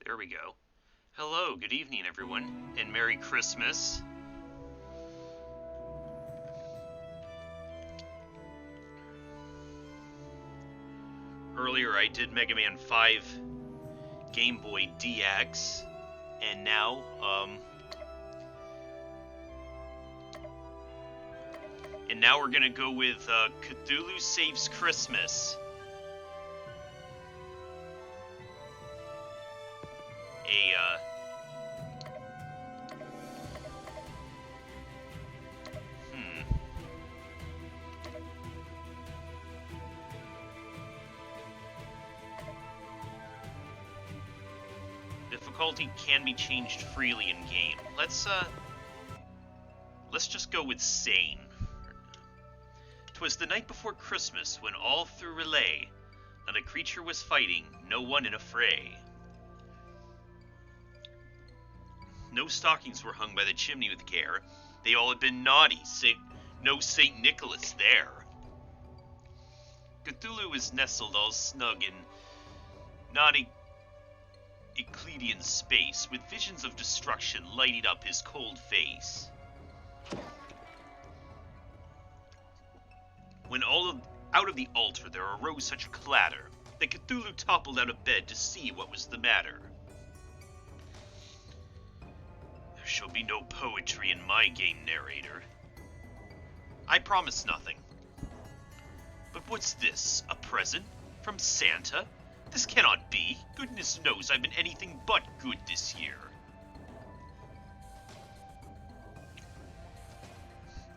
There we go. Hello, good evening, everyone, and Merry Christmas. Earlier, I did Mega Man 5 Game Boy DX, and now, we're gonna go with Cthulhu Saves Christmas. Difficulty can be changed freely in game. Let's just go with sane. 'Twas the night before Christmas, when all through relay, not a creature was fighting, no one in a fray. No stockings were hung by the chimney with care. They all had been naughty. No St. Nicholas there. Cthulhu was nestled all snug in naughty Euclidean space, with visions of destruction lighting up his cold face. When out of the altar there arose such a clatter that Cthulhu toppled out of bed to see what was the matter. There shall be no poetry in my game, narrator. I promise nothing. But what's this? A present? From Santa? This cannot be. Goodness knows I've been anything but good this year.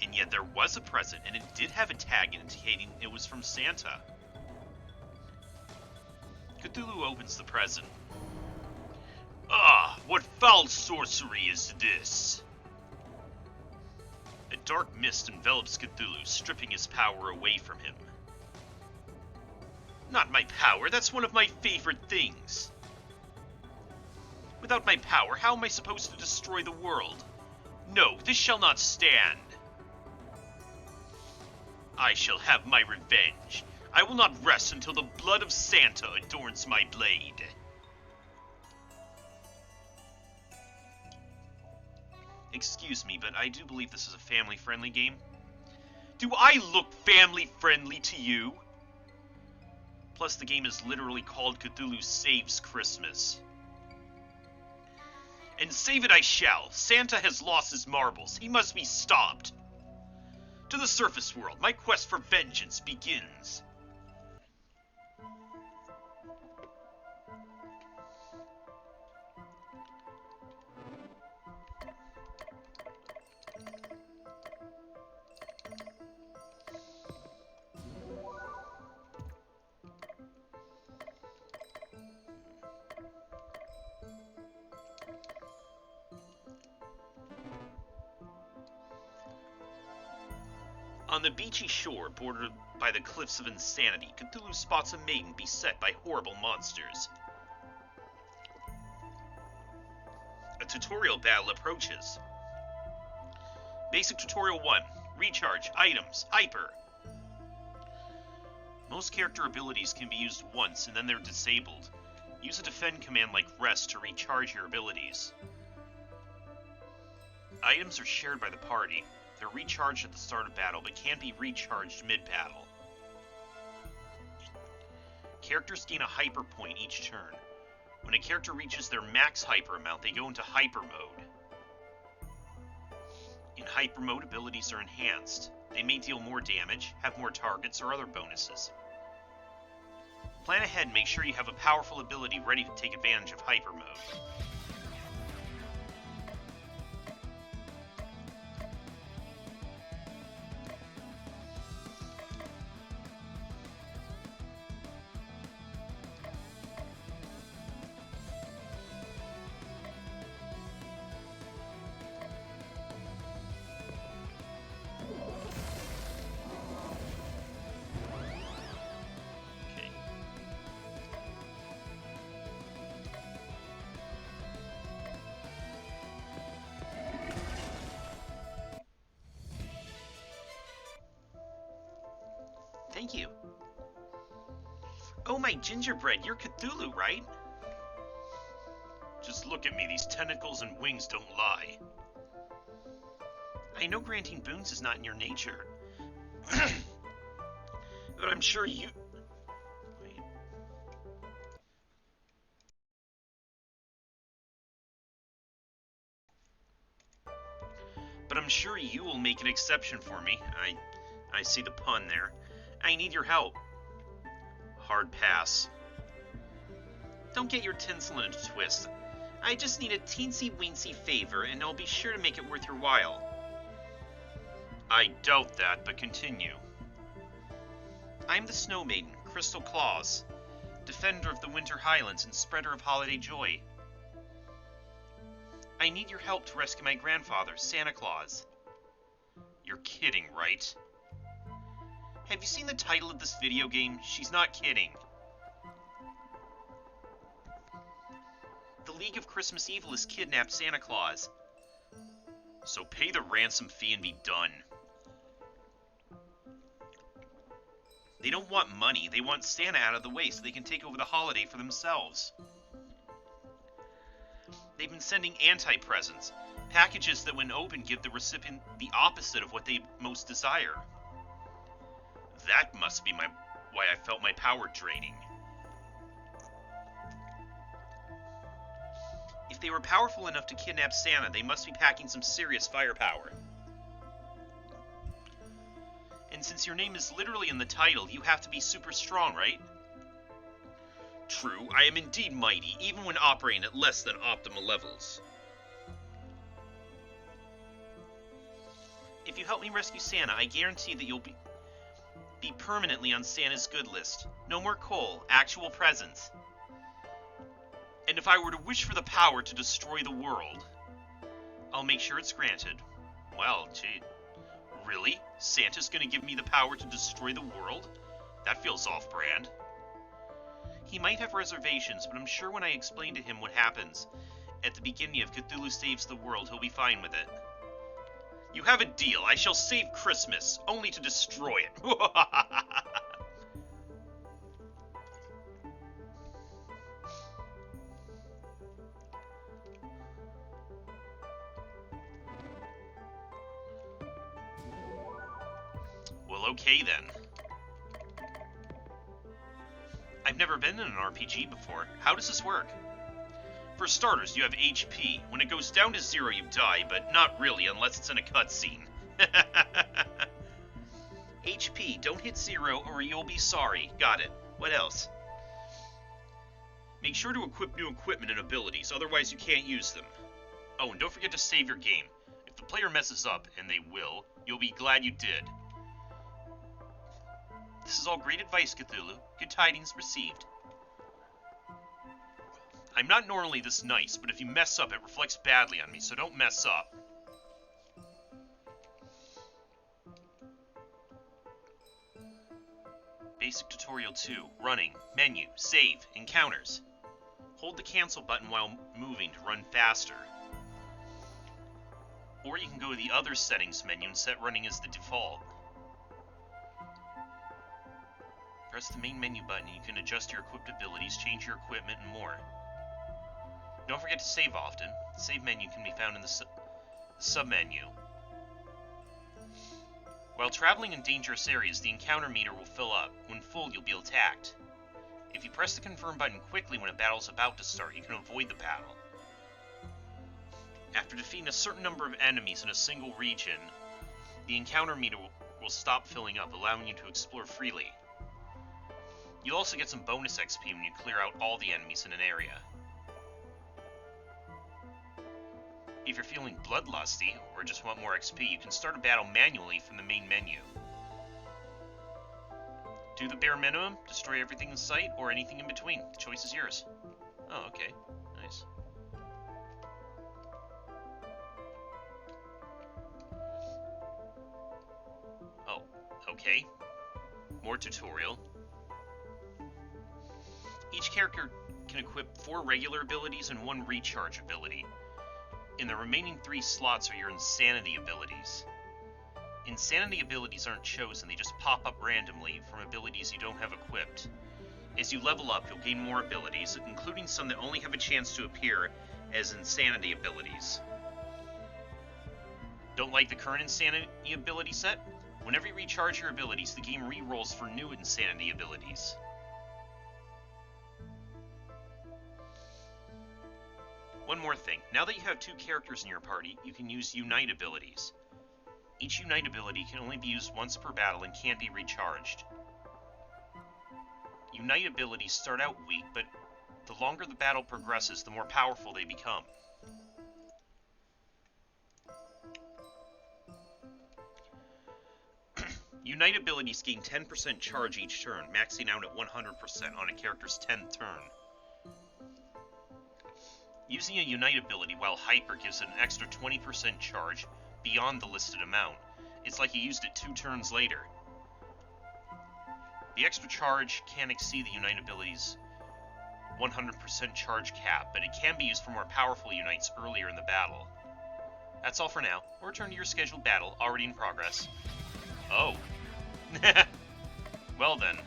And yet there was a present, and it did have a tag indicating it was from Santa. Cthulhu opens the present. Ah, what foul sorcery is this? A dark mist envelops Cthulhu, stripping his power away from him. Not my power, that's one of my favorite things. Without my power, how am I supposed to destroy the world? No, this shall not stand. I shall have my revenge. I will not rest until the blood of Santa adorns my blade. Excuse me, but I do believe this is a family-friendly game. Do I look family-friendly to you? Plus, the game is literally called Cthulhu Saves Christmas. And save it I shall. Santa has lost his marbles. He must be stopped. To the surface world, my quest for vengeance begins. On the beachy shore, bordered by the cliffs of insanity, Cthulhu spots a maiden beset by horrible monsters. A tutorial battle approaches. Basic Tutorial 1. Recharge, items, hyper. Most character abilities can be used once and then they're disabled. Use a defend command like rest to recharge your abilities. Items are shared by the party. They're recharged at the start of battle, but can't be recharged mid-battle. Characters gain a hyper point each turn. When a character reaches their max hyper amount, they go into hyper mode. In hyper mode, abilities are enhanced. They may deal more damage, have more targets, or other bonuses. Plan ahead and make sure you have a powerful ability ready to take advantage of hyper mode. Thank you. Oh, my gingerbread, you're Cthulhu, right? Just look at me, these tentacles and wings don't lie. I know granting boons is not in your nature. But I'm sure you... Wait. But I'm sure you will make an exception for me. I see the pun there. I need your help. Hard pass. Don't get your tinsel in a twist. I just need a teensy-weensy favor, and I'll be sure to make it worth your while. I doubt that, but continue. I'm the Snow Maiden, Crystal Claus, defender of the Winter Highlands and spreader of holiday joy. I need your help to rescue my grandfather, Santa Claus. You're kidding, right? Have you seen the title of this video game? She's not kidding. The League of Christmas Evil has kidnapped Santa Claus. So pay the ransom fee and be done. They don't want money, they want Santa out of the way so they can take over the holiday for themselves. They've been sending anti-presents, packages that when opened give the recipient the opposite of what they most desire. That must be why I felt my power draining. If they were powerful enough to kidnap Santa, they must be packing some serious firepower. And since your name is literally in the title, you have to be super strong, right? True, I am indeed mighty, even when operating at less than optimal levels. If you help me rescue Santa, I guarantee that you'll be permanently on Santa's good list. No more coal, actual presents. And if I were to wish for the power to destroy the world, I'll make sure it's granted. Well, Jade, really? Santa's gonna give me the power to destroy the world? That feels off-brand. He might have reservations, but I'm sure when I explain to him what happens at the beginning of Cthulhu Saves the World, he'll be fine with it. You have a deal. I shall save Christmas, only to destroy it. Well, okay then. I've never been in an RPG before. How does this work? For starters, you have HP. When it goes down to 0, you die, but not really unless it's in a cutscene. HP, don't hit 0 or you'll be sorry. Got it. What else? Make sure to equip new equipment and abilities, otherwise you can't use them. Oh, and don't forget to save your game. If the player messes up, and they will, you'll be glad you did. This is all great advice, Cthulhu. Good tidings received. I'm not normally this nice, but if you mess up, it reflects badly on me, so don't mess up. Basic Tutorial 2. Running. Menu. Save. Encounters. Hold the cancel button while moving to run faster. Or you can go to the other settings menu and set running as the default. Press the main menu button and you can adjust your equipped abilities, change your equipment, and more. Don't forget to save often. The save menu can be found in the sub-menu. While traveling in dangerous areas, the encounter meter will fill up. When full, you'll be attacked. If you press the confirm button quickly when a battle is about to start, you can avoid the battle. After defeating a certain number of enemies in a single region, the encounter meter will stop filling up, allowing you to explore freely. You'll also get some bonus XP when you clear out all the enemies in an area. If you're feeling bloodlusty, or just want more XP, you can start a battle manually from the main menu. Do the bare minimum, destroy everything in sight, or anything in between. The choice is yours. Oh, okay. Nice. Oh, okay. More tutorial. Each character can equip 4 regular abilities and 1 recharge ability. And the remaining 3 slots are your insanity abilities. Insanity abilities aren't chosen, they just pop up randomly from abilities you don't have equipped. As you level up, you'll gain more abilities, including some that only have a chance to appear as insanity abilities. Don't like the current insanity ability set? Whenever you recharge your abilities, the game re-rolls for new insanity abilities. One more thing, now that you have 2 characters in your party, you can use Unite abilities. Each Unite ability can only be used once per battle and can't be recharged. Unite abilities start out weak, but the longer the battle progresses, the more powerful they become. Unite abilities gain 10% charge each turn, maxing out at 100% on a character's 10th turn. Using a Unite ability while hyper gives it an extra 20% charge beyond the listed amount. It's like you used it 2 turns later. The extra charge can't exceed the Unite ability's 100% charge cap, but it can be used for more powerful Unites earlier in the battle. That's all for now. We'll return to your scheduled battle, already in progress. Oh. Well then.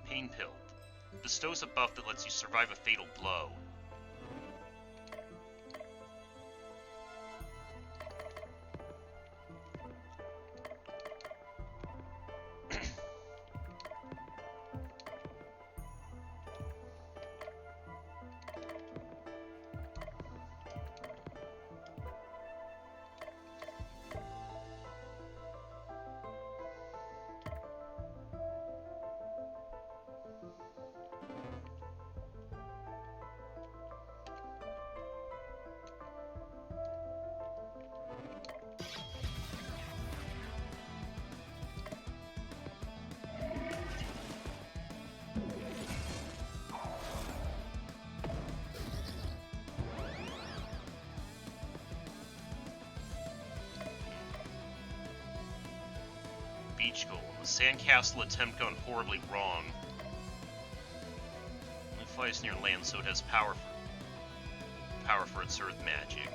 Pain Pill. Bestows a buff that lets you survive a fatal blow. Beach Golem. The sandcastle attempt gone horribly wrong. It flies near land, so it has power for its earth magic.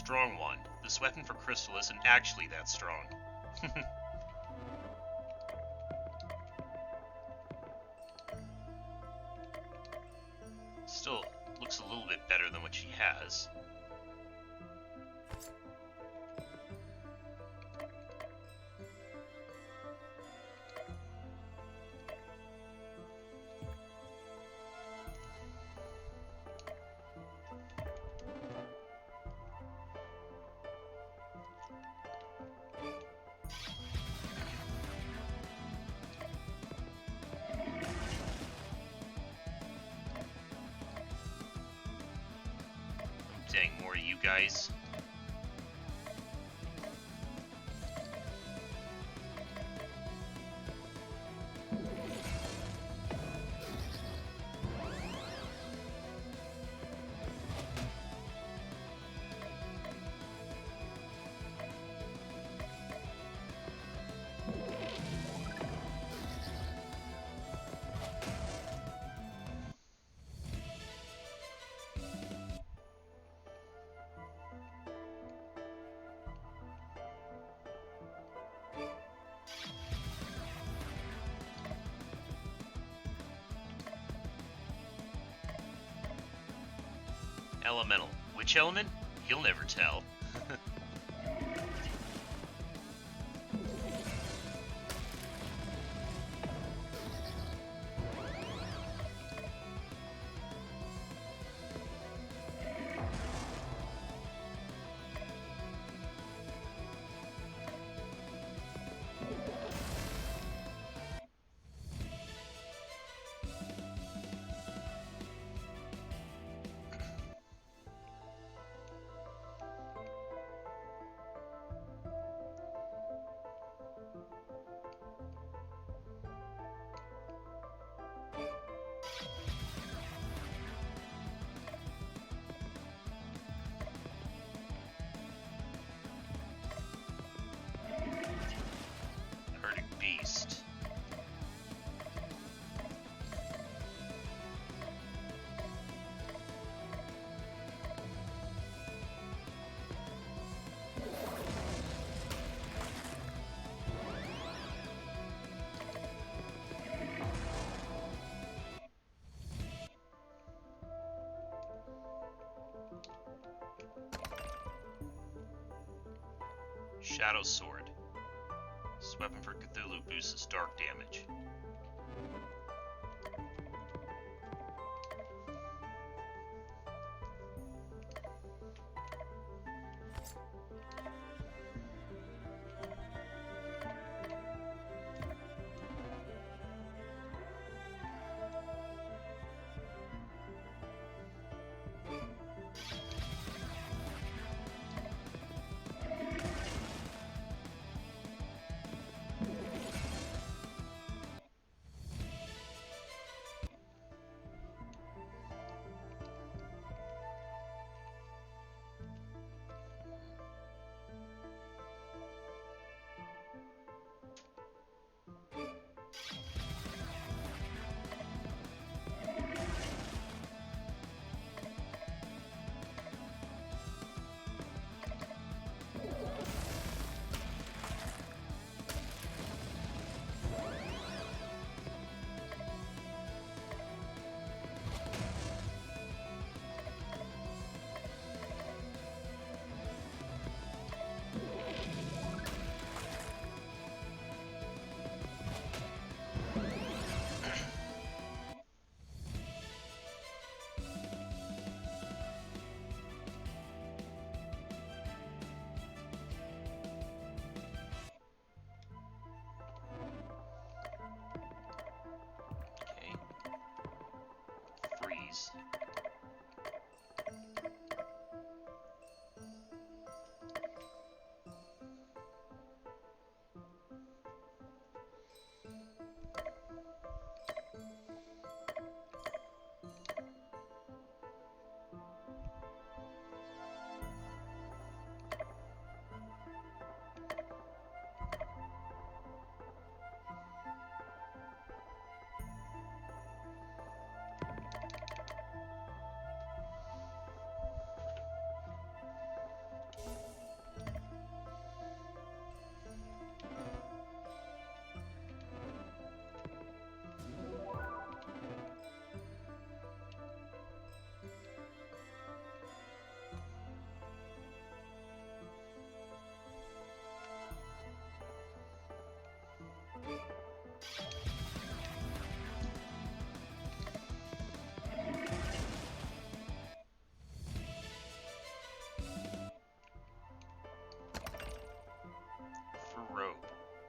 strong one. This weapon for Crystal isn't actually that strong. Still looks a little bit better than what she has. Dang, more of you guys. Elemental. Which element? You'll never tell. Beast. Shadow Sword. This weapon for Cthulhu boosts dark damage.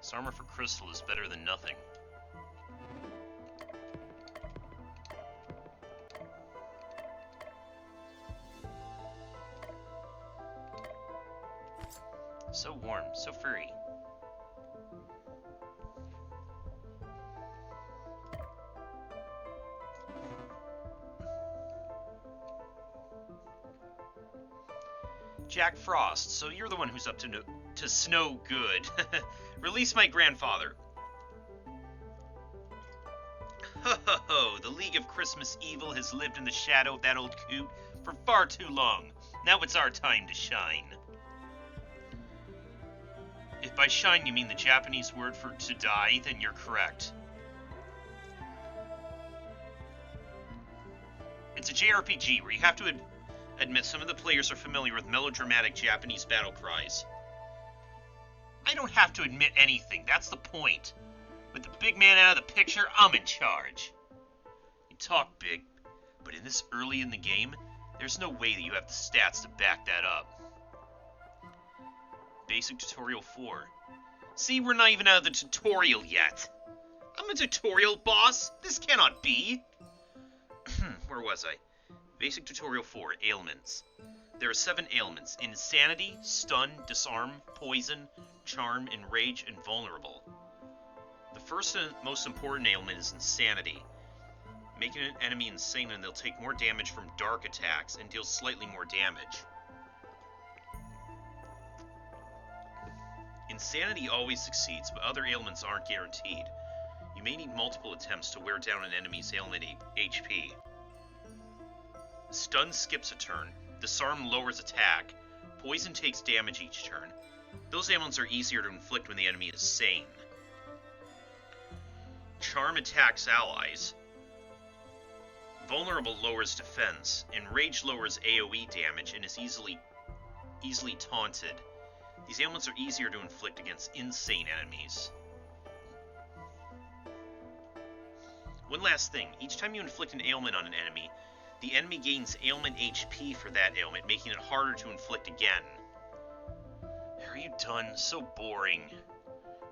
This armor for crystal is better than nothing. So warm, so furry. Jack Frost, so you're the one who's up to snow good. Release my grandfather. Ho ho ho, the League of Christmas Evil has lived in the shadow of that old coot for far too long. Now it's our time to shine. If by shine you mean the Japanese word for to die, then you're correct. It's a JRPG where you have to admit some of the players are familiar with melodramatic Japanese battle cries. I don't have to admit anything, that's the point. With the big man out of the picture, I'm in charge. You talk big, but in this early in the game, there's no way that you have the stats to back that up. Basic Tutorial 4. See, we're not even out of the tutorial yet. I'm a tutorial boss? This cannot be. Where was I? Basic Tutorial 4, Ailments. There are 7 ailments: Insanity, Stun, Disarm, Poison, Charm, Enrage, and Vulnerable. The first and most important ailment is Insanity. Making an enemy insane and they'll take more damage from dark attacks and deal slightly more damage. Insanity always succeeds, but other ailments aren't guaranteed. You may need multiple attempts to wear down an enemy's ailment HP. Stun skips a turn. Disarm lowers attack. Poison takes damage each turn. Those ailments are easier to inflict when the enemy is sane. Charm attacks allies. Vulnerable lowers defense. Enrage lowers AoE damage and is easily taunted. These ailments are easier to inflict against insane enemies. One last thing, each time you inflict an ailment on an enemy, the enemy gains ailment HP for that ailment, making it harder to inflict again. Are you done? So boring.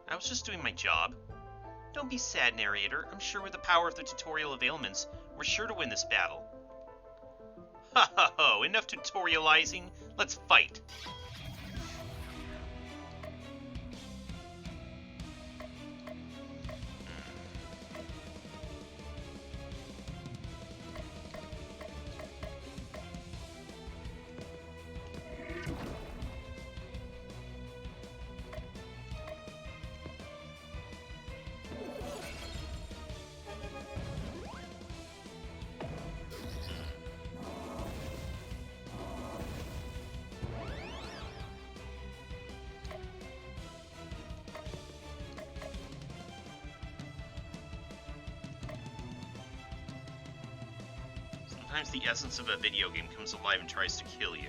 I was just doing my job. Don't be sad, narrator. I'm sure with the power of the tutorial of ailments, we're sure to win this battle. Ha ha ho, enough tutorializing. Let's fight. Sometimes the essence of a video game comes alive and tries to kill you.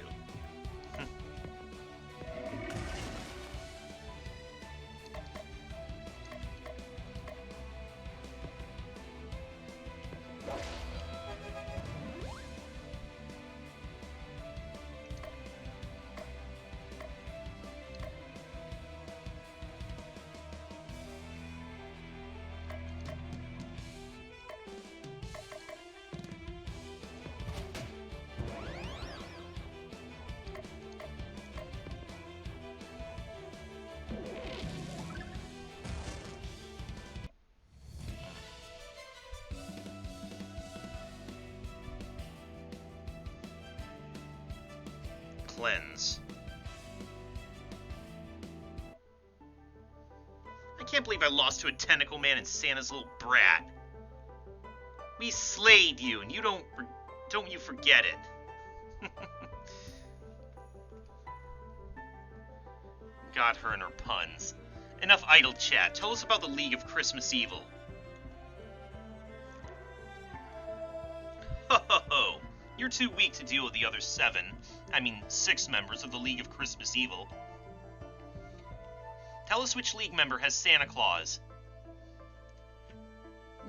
Cleanse. I can't believe I lost to a tentacle man and Santa's little brat. We slayed you, and you don't you forget it. Got her and her puns. Enough idle chat. Tell us about the League of Christmas Evil. Ho ho ho. You're too weak to deal with the other 6 members of the League of Christmas Evil. Tell us which League member has Santa Claus.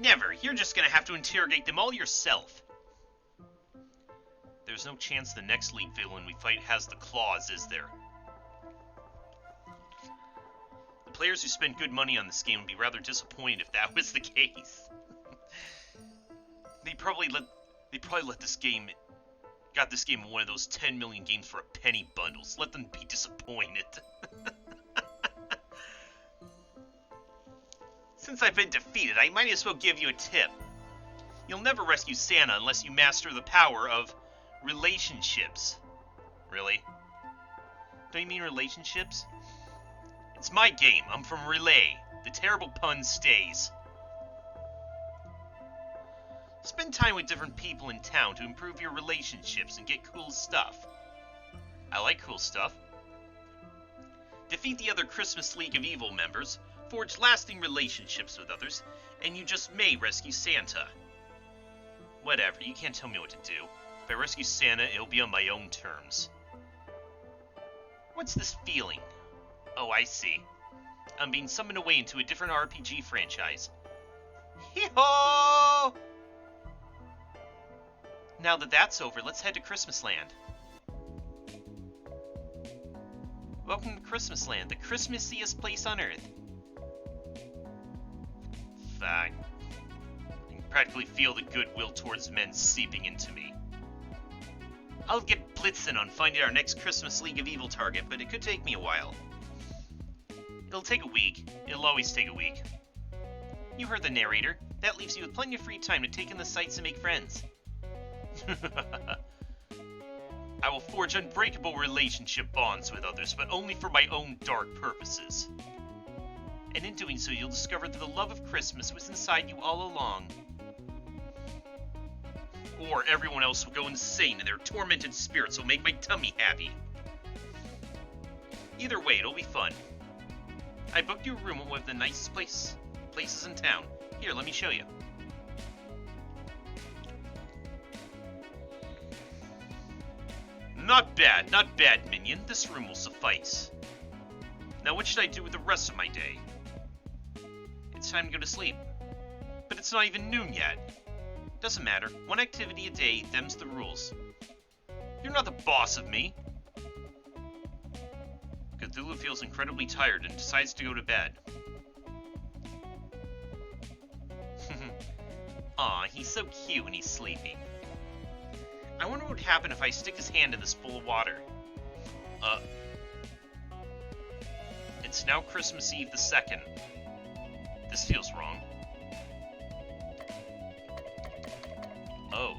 Never. You're just gonna have to interrogate them all yourself. There's no chance the next League villain we fight has the claws, is there? The players who spend good money on this game would be rather disappointed if that was the case. They probably let this game, got this game in one of those 10 million games for a penny bundles. Let them be disappointed. Since I've been defeated, I might as well give you a tip. You'll never rescue Santa unless you master the power of relationships. Really? Don't you mean relationships? It's my game. I'm from Relay. The terrible pun stays. Spend time with different people in town to improve your relationships and get cool stuff. I like cool stuff. Defeat the other Christmas League of Evil members, forge lasting relationships with others, and you just may rescue Santa. Whatever, you can't tell me what to do. If I rescue Santa, it'll be on my own terms. What's this feeling? Oh, I see. I'm being summoned away into a different RPG franchise. Hee-haw! Now that that's over, let's head to Christmas Land. Welcome to Christmas Land, the Christmassiest place on Earth. Fine. I can practically feel the goodwill towards men seeping into me. I'll get blitzing on finding our next Christmas League of Evil target, but it could take me a while. It'll take a week. It'll always take a week. You heard the narrator. That leaves you with plenty of free time to take in the sights and make friends. I will forge unbreakable relationship bonds with others, but only for my own dark purposes. And in doing so, you'll discover that the love of Christmas was inside you all along. Or everyone else will go insane and their tormented spirits will make my tummy happy. Either way, it'll be fun. I booked you a room at one of the nicest places in town. Here, let me show you. Not bad, minion. This room will suffice. Now what should I do with the rest of my day? It's time to go to sleep. But it's not even noon yet. Doesn't matter. One activity a day, them's the rules. You're not the boss of me. Cthulhu feels incredibly tired and decides to go to bed. Aw, he's so cute when he's sleeping. I wonder what would happen if I stick his hand in this bowl of water. It's now Christmas Eve the 2nd. This feels wrong. Oh.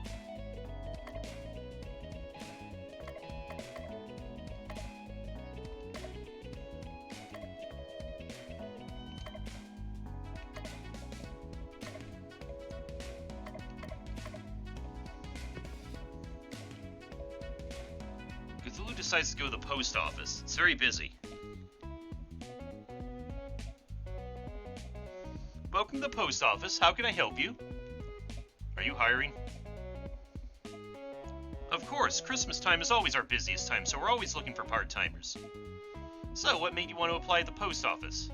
Cthulhu decides to go to the post office. It's very busy. Welcome to the post office. How can I help you? Are you hiring? Of course, Christmas time is always our busiest time, so we're always looking for part-timers. So, what made you want to apply at the post office?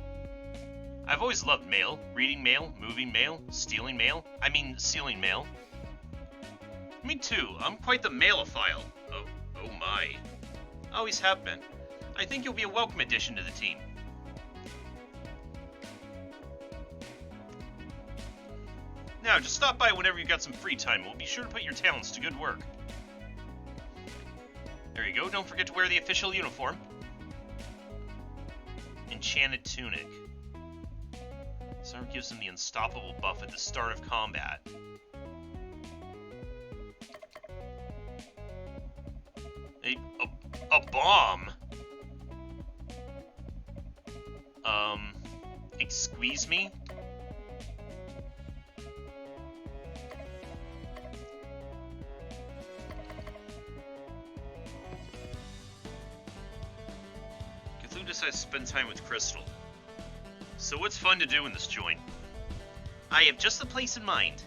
I've always loved mail. Reading mail, moving mail, stealing mail. Sealing mail. Me too. I'm quite the mailophile. Oh my. Always have been. I think you'll be a welcome addition to the team. Now, just stop by whenever you've got some free time. We'll be sure to put your talents to good work. There you go. Don't forget to wear the official uniform. Enchanted tunic. This armor gives him the unstoppable buff at the start of combat. A bomb? Excuse me? Cthulhu decides to spend time with Crystal. So what's fun to do in this joint? I have just the place in mind.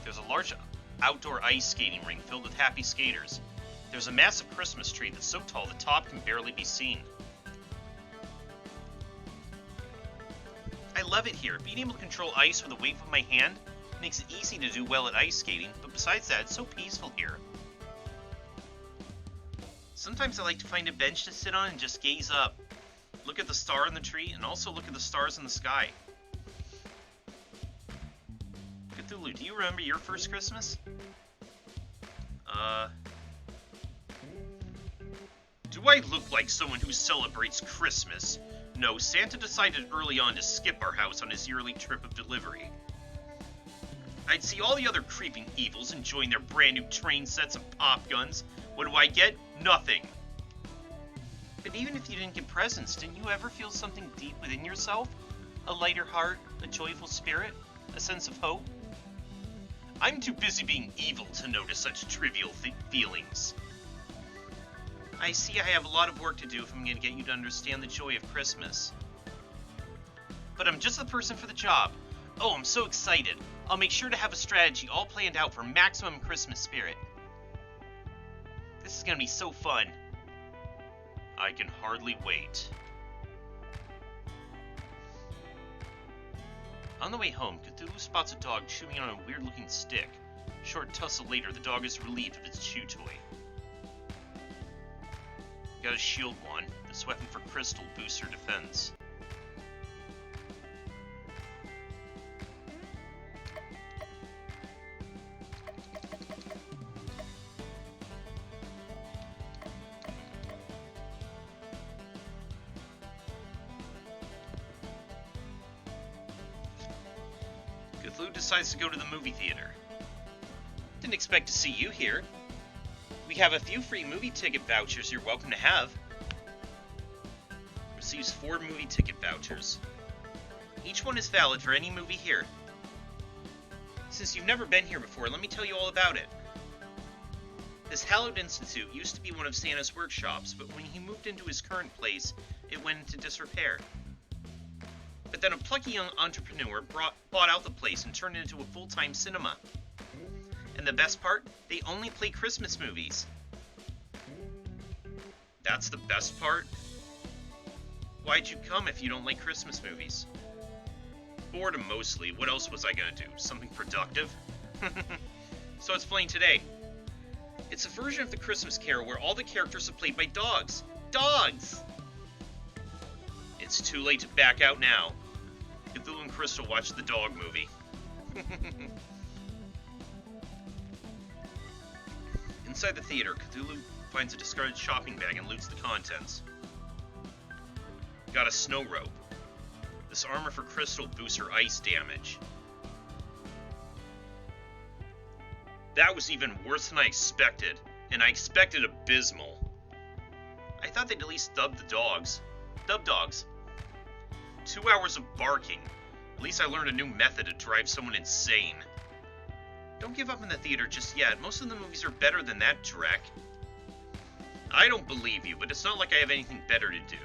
There's a large outdoor ice skating rink filled with happy skaters. There's a massive Christmas tree that's so tall the top can barely be seen. I love it here. Being able to control ice with a wave of my hand makes it easy to do well at ice skating, but besides that, it's so peaceful here. Sometimes I like to find a bench to sit on and just gaze up. Look at the star in the tree, and also look at the stars in the sky. Cthulhu, do you remember your first Christmas? Do I look like someone who celebrates Christmas? No, Santa decided early on to skip our house on his yearly trip of delivery. I'd see all the other creeping evils enjoying their brand new train sets and pop guns. What do I get? Nothing. But even if you didn't get presents, didn't you ever feel something deep within yourself? A lighter heart, a joyful spirit, a sense of hope? I'm too busy being evil to notice such trivial feelings. I see I have a lot of work to do if I'm going to get you to understand the joy of Christmas. But I'm just the person for the job. Oh, I'm so excited. I'll make sure to have a strategy all planned out for maximum Christmas spirit. This is going to be so fun. I can hardly wait. On the way home, Cthulhu spots a dog chewing on a weird-looking stick. A short tussle later, the dog is relieved of its chew toy. Got a shield wand. This weapon for crystal boosts her defense. Cthulhu decides to go to the movie theater. Didn't expect to see you here. We have a few free movie ticket vouchers you're welcome to have. Receives 4 movie ticket vouchers. Each one is valid for any movie here. Since you've never been here before, let me tell you all about it. This hallowed institute used to be one of Santa's workshops, but when he moved into his current place, it went into disrepair. But then a plucky young entrepreneur bought out the place and turned it into a full-time cinema. And the best part? They only play Christmas movies. That's the best part? Why'd you come if you don't like Christmas movies? Boredom mostly. What else was I gonna do? Something productive? So it's playing today. It's a version of the Christmas Carol where all the characters are played by dogs. Dogs! It's too late to back out now. Cthulhu and Crystal watch the dog movie. Inside the theater, Cthulhu finds a discarded shopping bag and loots the contents. Got a snow robe. This armor for Crystal boosts her ice damage. That was even worse than I expected, and I expected abysmal. I thought they'd at least dub the dogs. Dub dogs. 2 hours of barking. At least I learned a new method to drive someone insane. Don't give up in the theater just yet. Most of the movies are better than that, Drek. I don't believe you, but it's not like I have anything better to do.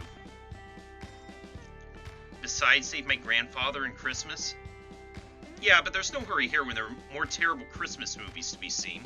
Besides, save my grandfather and Christmas? Yeah, but there's no hurry here when there are more terrible Christmas movies to be seen.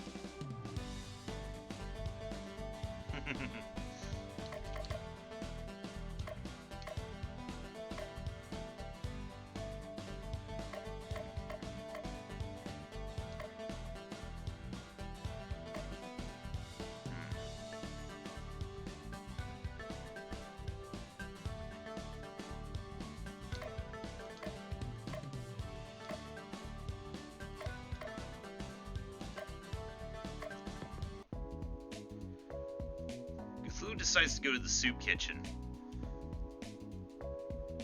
Cthulhu decides to go to the soup kitchen.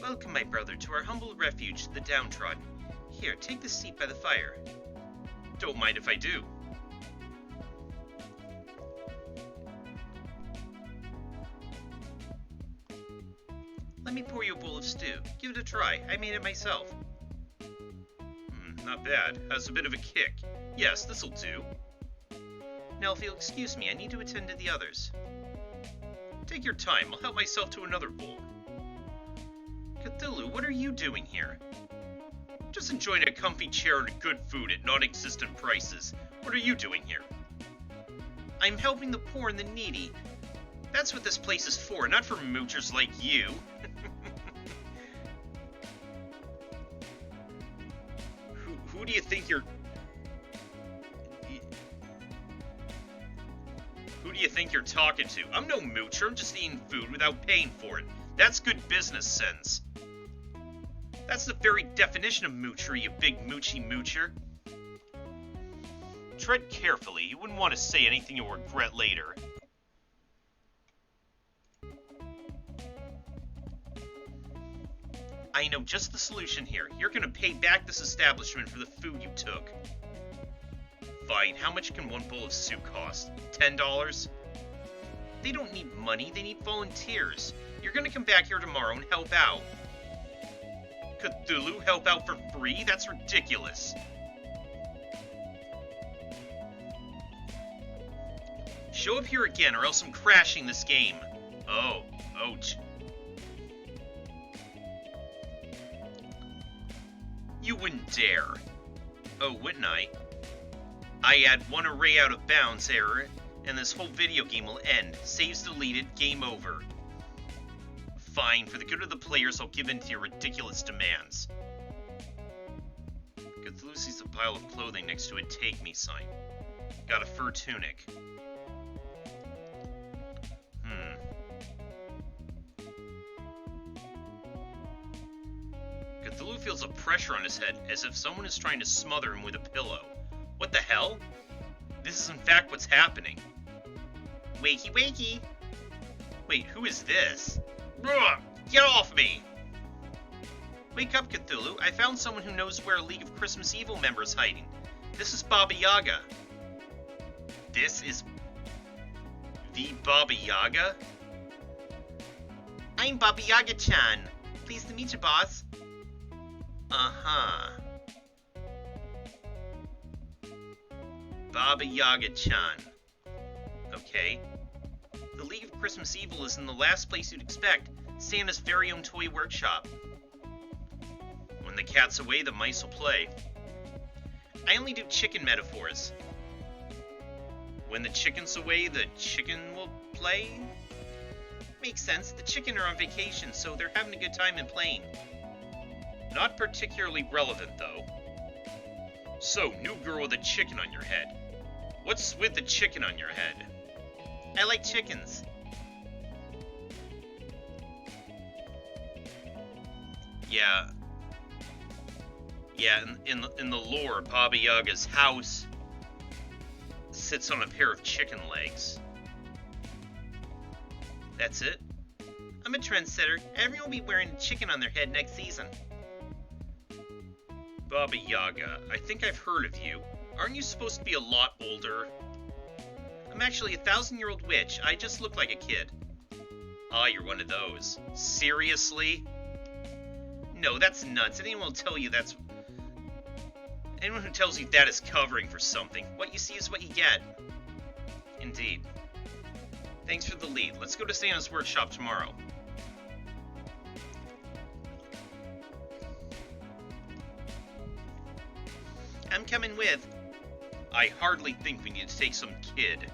Welcome, my brother, to our humble refuge, the downtrodden. Here, take this seat by the fire. Don't mind if I do. Let me pour you a bowl of stew. Give it a try. I made it myself. Not bad. Has a bit of a kick. Yes, this'll do. Now, if you'll excuse me, I need to attend to the others. Take your time. I'll help myself to another bowl. Cthulhu, what are you doing here? Just enjoying a comfy chair and good food at non-existent prices. What are you doing here? I'm helping the poor and the needy. That's what this place is for, not for moochers like you. Who do you think you're... do you think you're talking to? I'm no moocher, I'm just eating food without paying for it. That's good business sense. That's the very definition of moocher, you big moochy moocher. Tread carefully, you wouldn't want to say anything you'll regret later. I know just the solution here. You're gonna pay back this establishment for the food you took. Fine, how much can one bowl of soup cost? $10? They don't need money, they need volunteers. You're gonna come back here tomorrow and help out. Cthulhu help out for free? That's ridiculous. Show up here again or else I'm crashing this game. Oh, ouch. You wouldn't dare. Oh, wouldn't I? I add one array out of bounds error, and this whole video game will end. Saves deleted, game over. Fine, for the good of the players, I'll give in to your ridiculous demands. Cthulhu sees a pile of clothing next to a take me sign. Got a fur tunic. Cthulhu feels a pressure on his head, as if someone is trying to smother him with a pillow. What the hell? This is in fact what's happening. Wakey wakey! Wait, who is this? Ugh, get off me! Wake up, Cthulhu. I found someone who knows where a League of Christmas Evil member is hiding. This is Baba Yaga. This is the Baba Yaga? I'm Baba Yaga-chan. Pleased to meet you, boss. Uh-huh. Baba Yaga-chan. Okay. The League of Christmas Evil is in the last place you'd expect, Santa's very own toy workshop. When the cat's away, the mice will play. I only do chicken metaphors. When the chicken's away, the chicken will play? Makes sense. The chicken are on vacation, so they're having a good time and playing. Not particularly relevant, though. So, new girl with a chicken on your head. What's with the chicken on your head? I like chickens. Yeah. Yeah, in the lore, Baba Yaga's house sits on a pair of chicken legs. That's it? I'm a trendsetter. Everyone will be wearing a chicken on their head next season. Baba Yaga, I think I've heard of you. Aren't you supposed to be a lot older? I'm actually a 1,000-year-old witch. I just look like a kid. Ah, you're one of those. Seriously? No, that's nuts. Anyone will tell you that's... Anyone who tells you that is covering for something. What you see is what you get. Indeed. Thanks for the lead. Let's go to Santa's workshop tomorrow. I'm coming with. I hardly think we need to take some kid.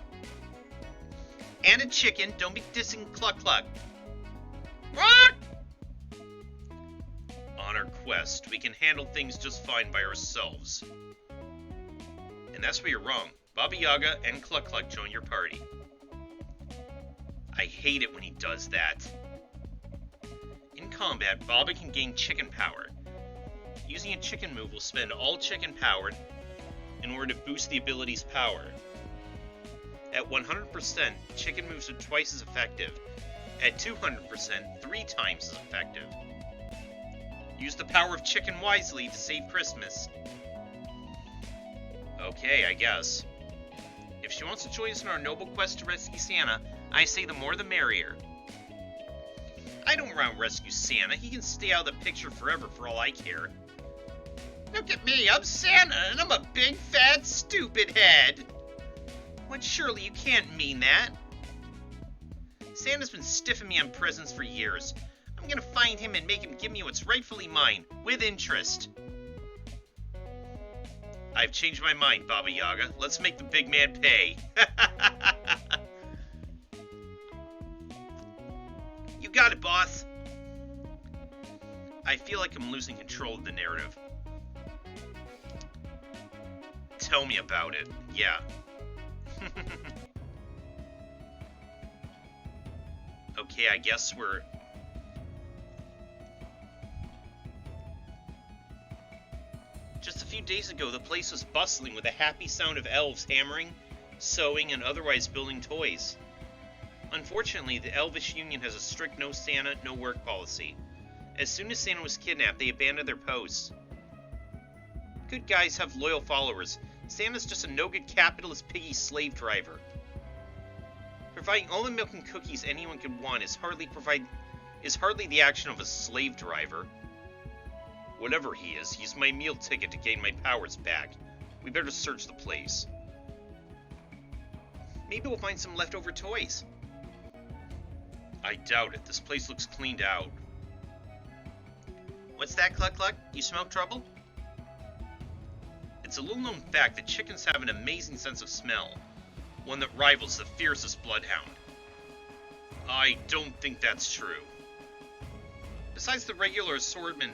And a chicken. Don't be dissing Cluck Cluck. What? On our quest, we can handle things just fine by ourselves. And that's where you're wrong. Baba Yaga and Cluck Cluck join your party. I hate it when he does that. In combat, Baba can gain chicken power. Using a chicken move will spend all chicken power in order to boost the ability's power. At 100%, chicken moves are twice as effective. At 200%, 3 times as effective. Use the power of chicken wisely to save Christmas. Okay, I guess. If she wants to join us in our noble quest to rescue Santa, I say the more the merrier. I don't want to rescue Santa. He can stay out of the picture forever for all I care. Look at me, I'm Santa, and I'm a big, fat, stupid head. What, surely you can't mean that. Santa's been stiffing me on presents for years. I'm gonna find him and make him give me what's rightfully mine, with interest. I've changed my mind, Baba Yaga. Let's make the big man pay. You got it, boss. I feel like I'm losing control of the narrative. Tell me about it. Yeah. Okay, I guess we're... Just a few days ago, the place was bustling with a happy sound of elves hammering, sewing, and otherwise building toys. Unfortunately, the Elvish Union has a strict no Santa, no work policy. As soon as Santa was kidnapped, they abandoned their posts. Good guys have loyal followers. Santa's just a no-good capitalist piggy slave driver. Providing all the milk and cookies anyone could want is hardly the action of a slave driver. Whatever he is, he's my meal ticket to gain my powers back. We better search the place. Maybe we'll find some leftover toys. I doubt it. This place looks cleaned out. What's that, Cluck Cluck? You smell trouble? It's a little-known fact that chickens have an amazing sense of smell, one that rivals the fiercest bloodhound. I don't think that's true. Besides the regular assortment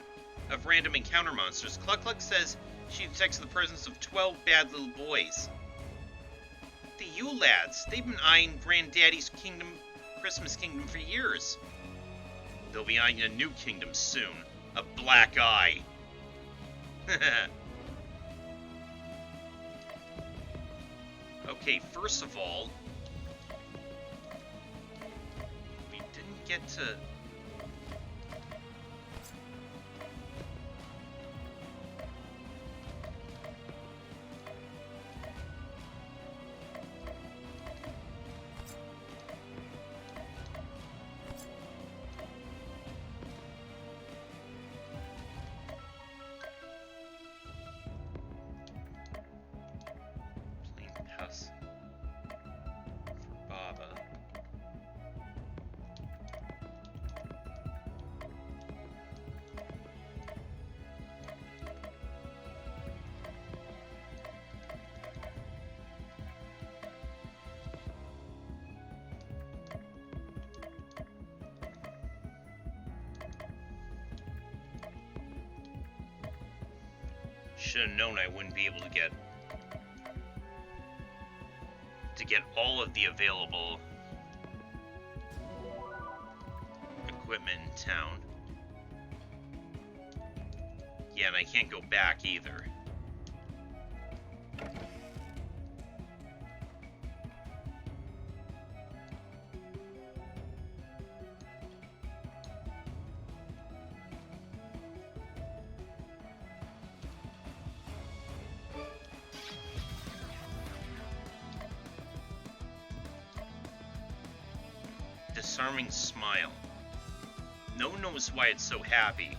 of random encounter monsters, Cluck Cluck says she detects the presence of 12 bad little boys. The Yule lads, they've been eyeing Granddaddy's Christmas kingdom for years. They'll be eyeing a new kingdom soon, a black eye. Okay, first of all, we didn't get to... Should have known I wouldn't be able to get all of the available equipment in town. Yeah, and I can't go back either. Disarming smile. No one knows why it's so happy.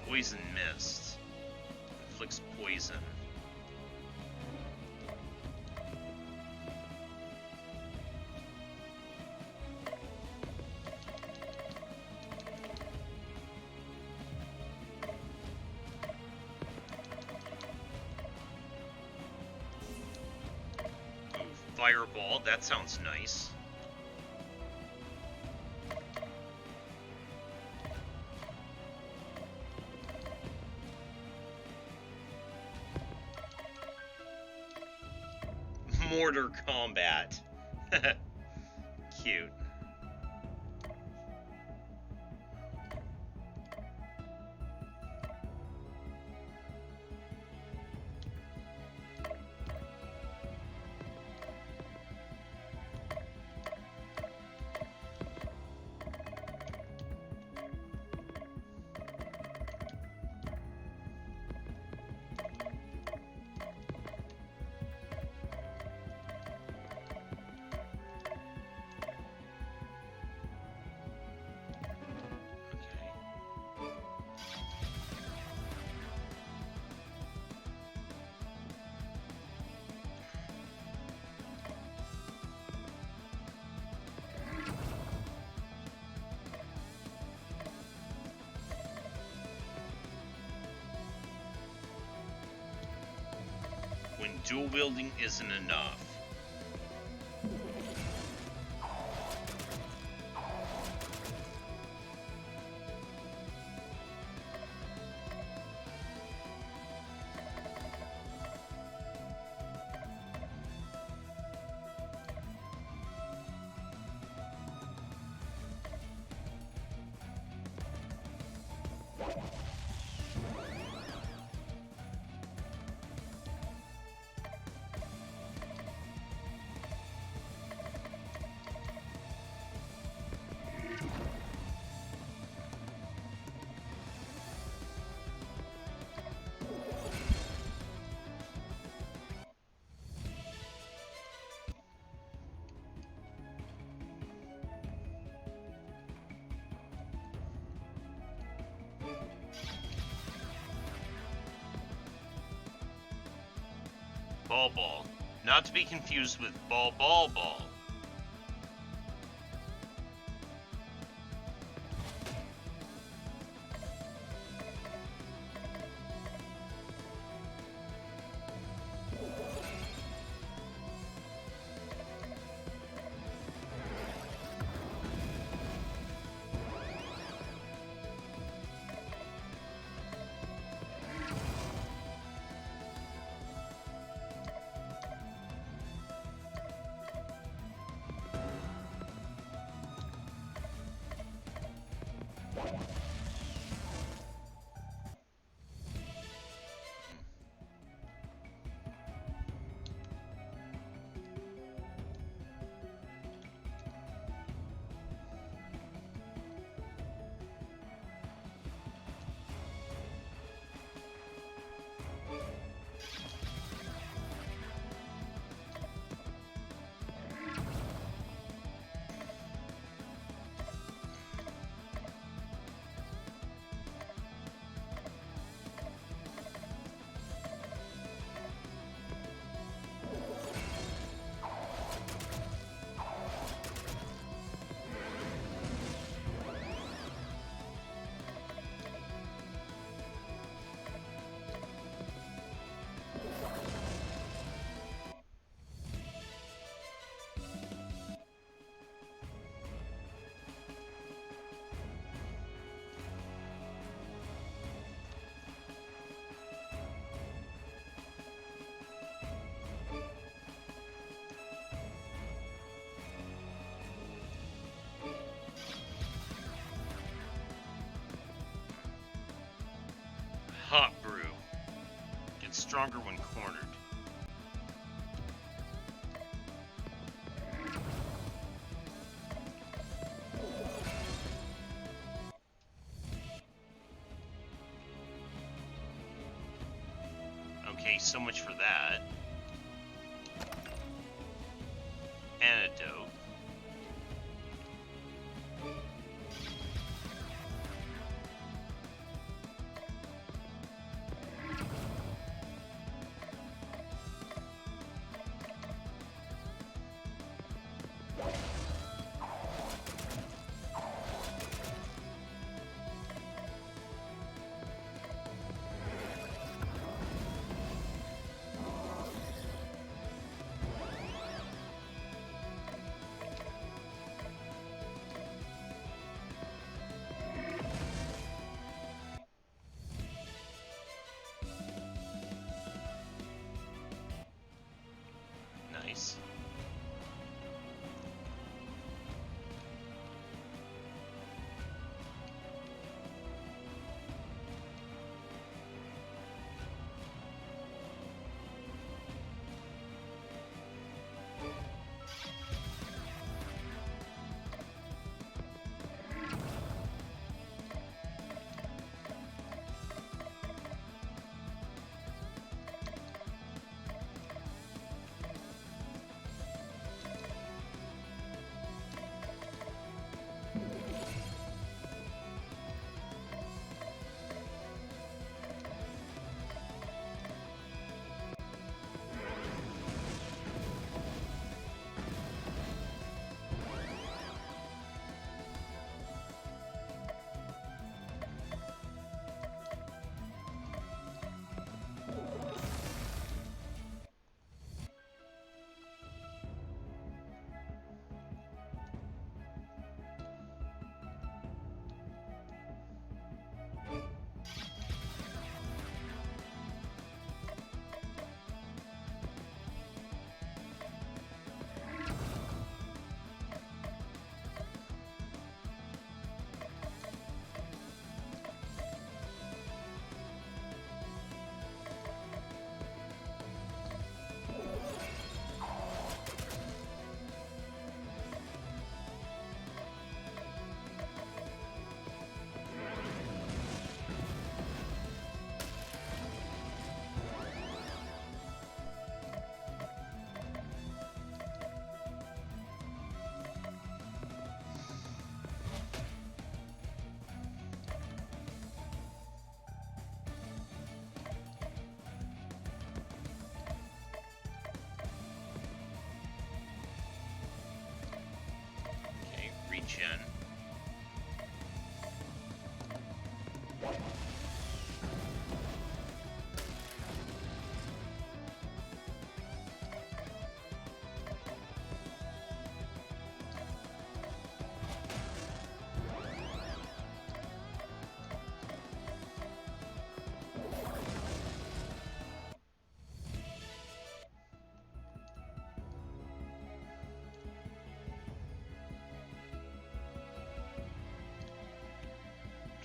Poison mist. Inflicts poison. Ooh, fireball, that sounds nice. Mortar combat. Cute. dual wielding isn't enough. Ball ball, not to be confused with ball ball ball. Hot brew. Gets stronger when cornered. Okay, so much for that. Antidote.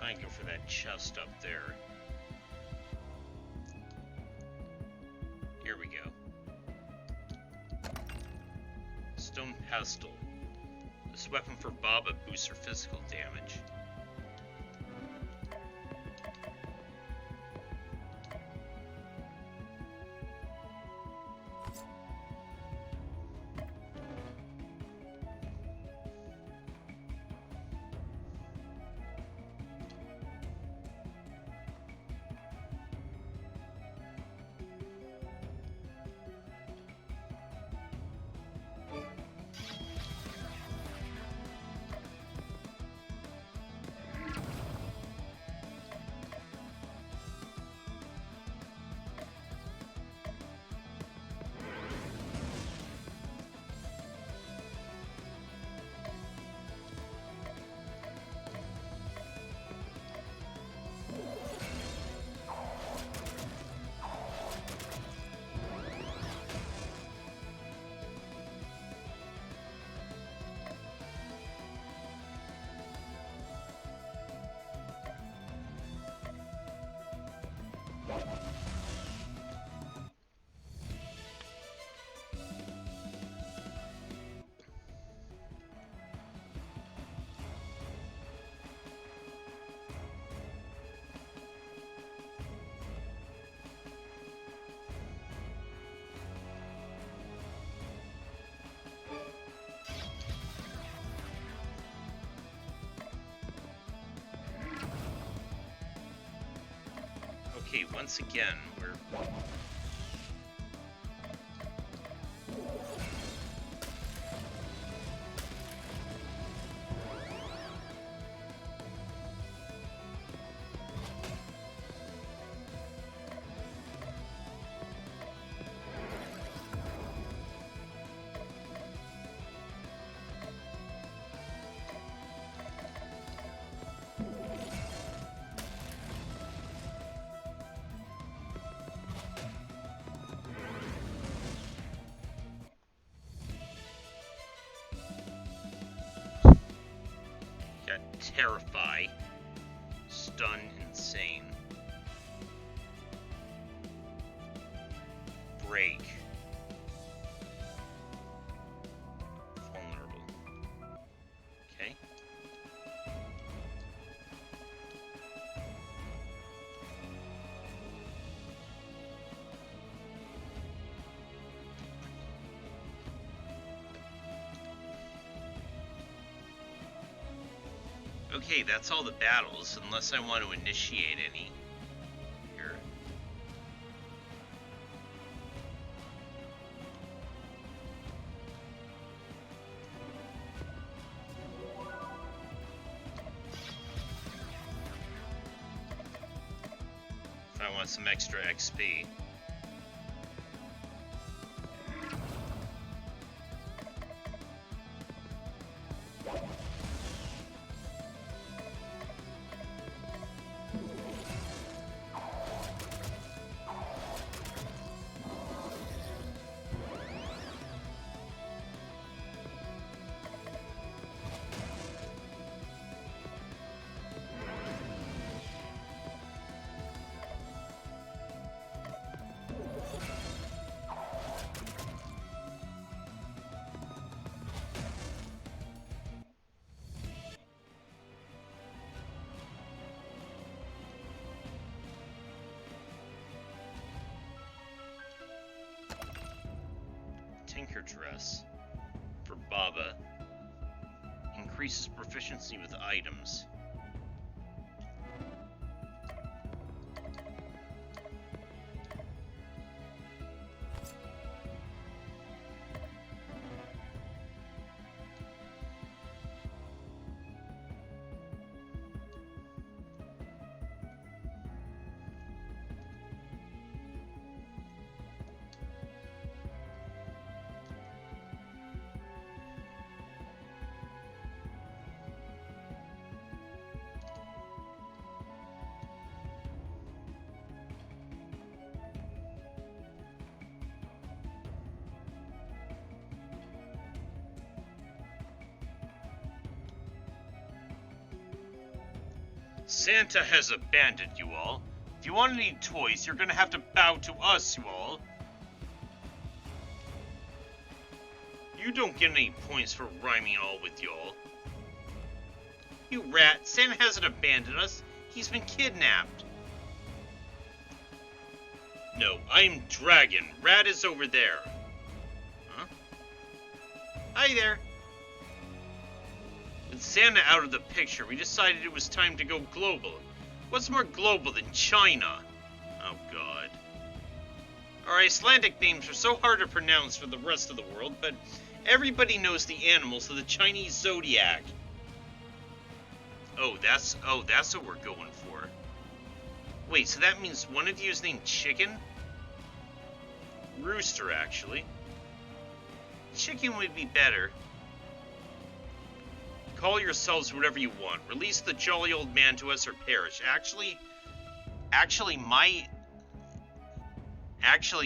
might go for that chest up there. Here we go. Stone pestle. This weapon for Baba boosts her physical damage. Okay, once again, we're... Terrify, stun, insane, break, vulnerable. Okay. Okay, that's all the battles, unless I want to initiate any. Here. If I want some extra XP. Tinker Dress for Baba increases proficiency with items. Santa has abandoned you all. If you want any toys, you're gonna have to bow to us, you all. You don't get any points for rhyming all with y'all. You rat, Santa hasn't abandoned us. He's been kidnapped. No, I'm Dragon. Rat is over there. Huh? Hi there. With Santa out of the picture, we decided it was time to go global. What's more global than China? Oh, God. Our Icelandic names are so hard to pronounce for the rest of the world, but everybody knows the animals of the Chinese zodiac. Oh, that's what we're going for. Wait, so that means one of you is named Chicken? Rooster, actually. Chicken would be better. Call yourselves whatever you want. Release the jolly old man to us or perish. Actually,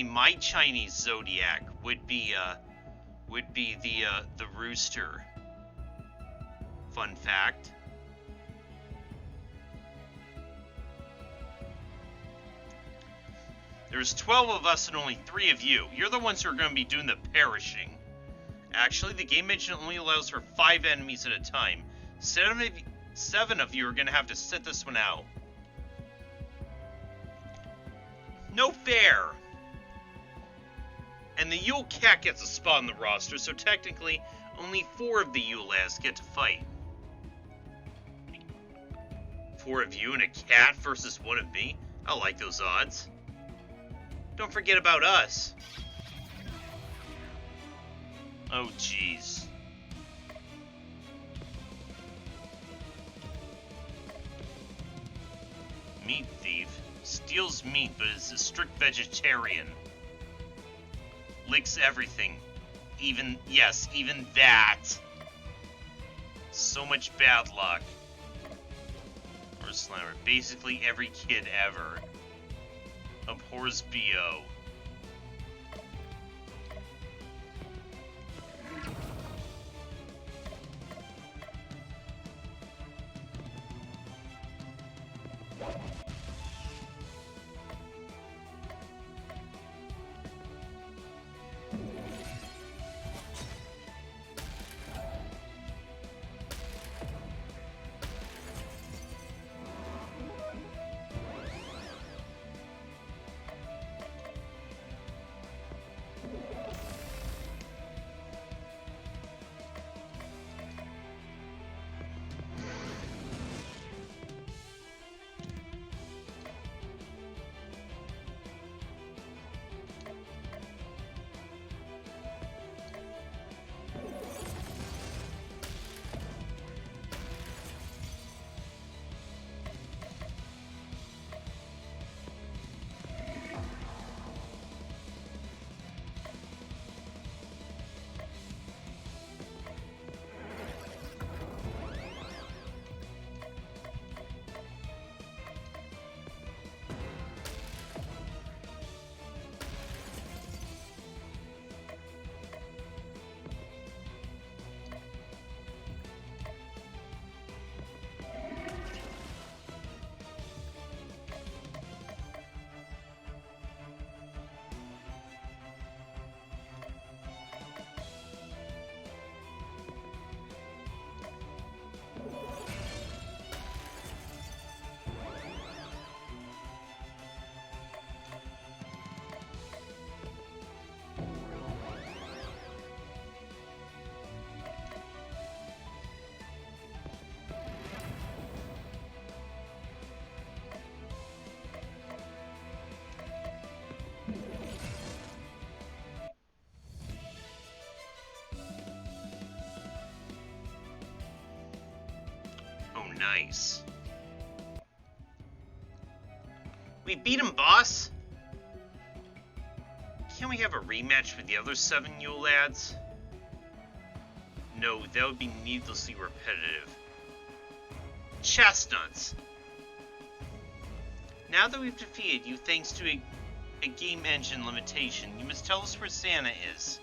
my Chinese zodiac would be the rooster. Fun fact. There's 12 of us and only 3 of you. You're the ones who are going to be doing the perishing. Actually, the game engine only allows for 5 enemies at a time. 7 of you are going to have to sit this one out. No fair! And the Yule Cat gets a spot on the roster, so technically, only 4 of the Yule lads get to fight. 4 of you and a cat versus 1 of me? I like those odds. Don't forget about us. Oh, jeez. Meat thief. Steals meat, but is a strict vegetarian. Licks everything. Even that. So much bad luck. Or slammer. Basically every kid ever. Abhors BO. Nice. We beat him, boss! Can't we have a rematch with the other 7 Yule lads? No, that would be needlessly repetitive. Chestnuts! Now that we've defeated you thanks to a game engine limitation, you must tell us where Santa is.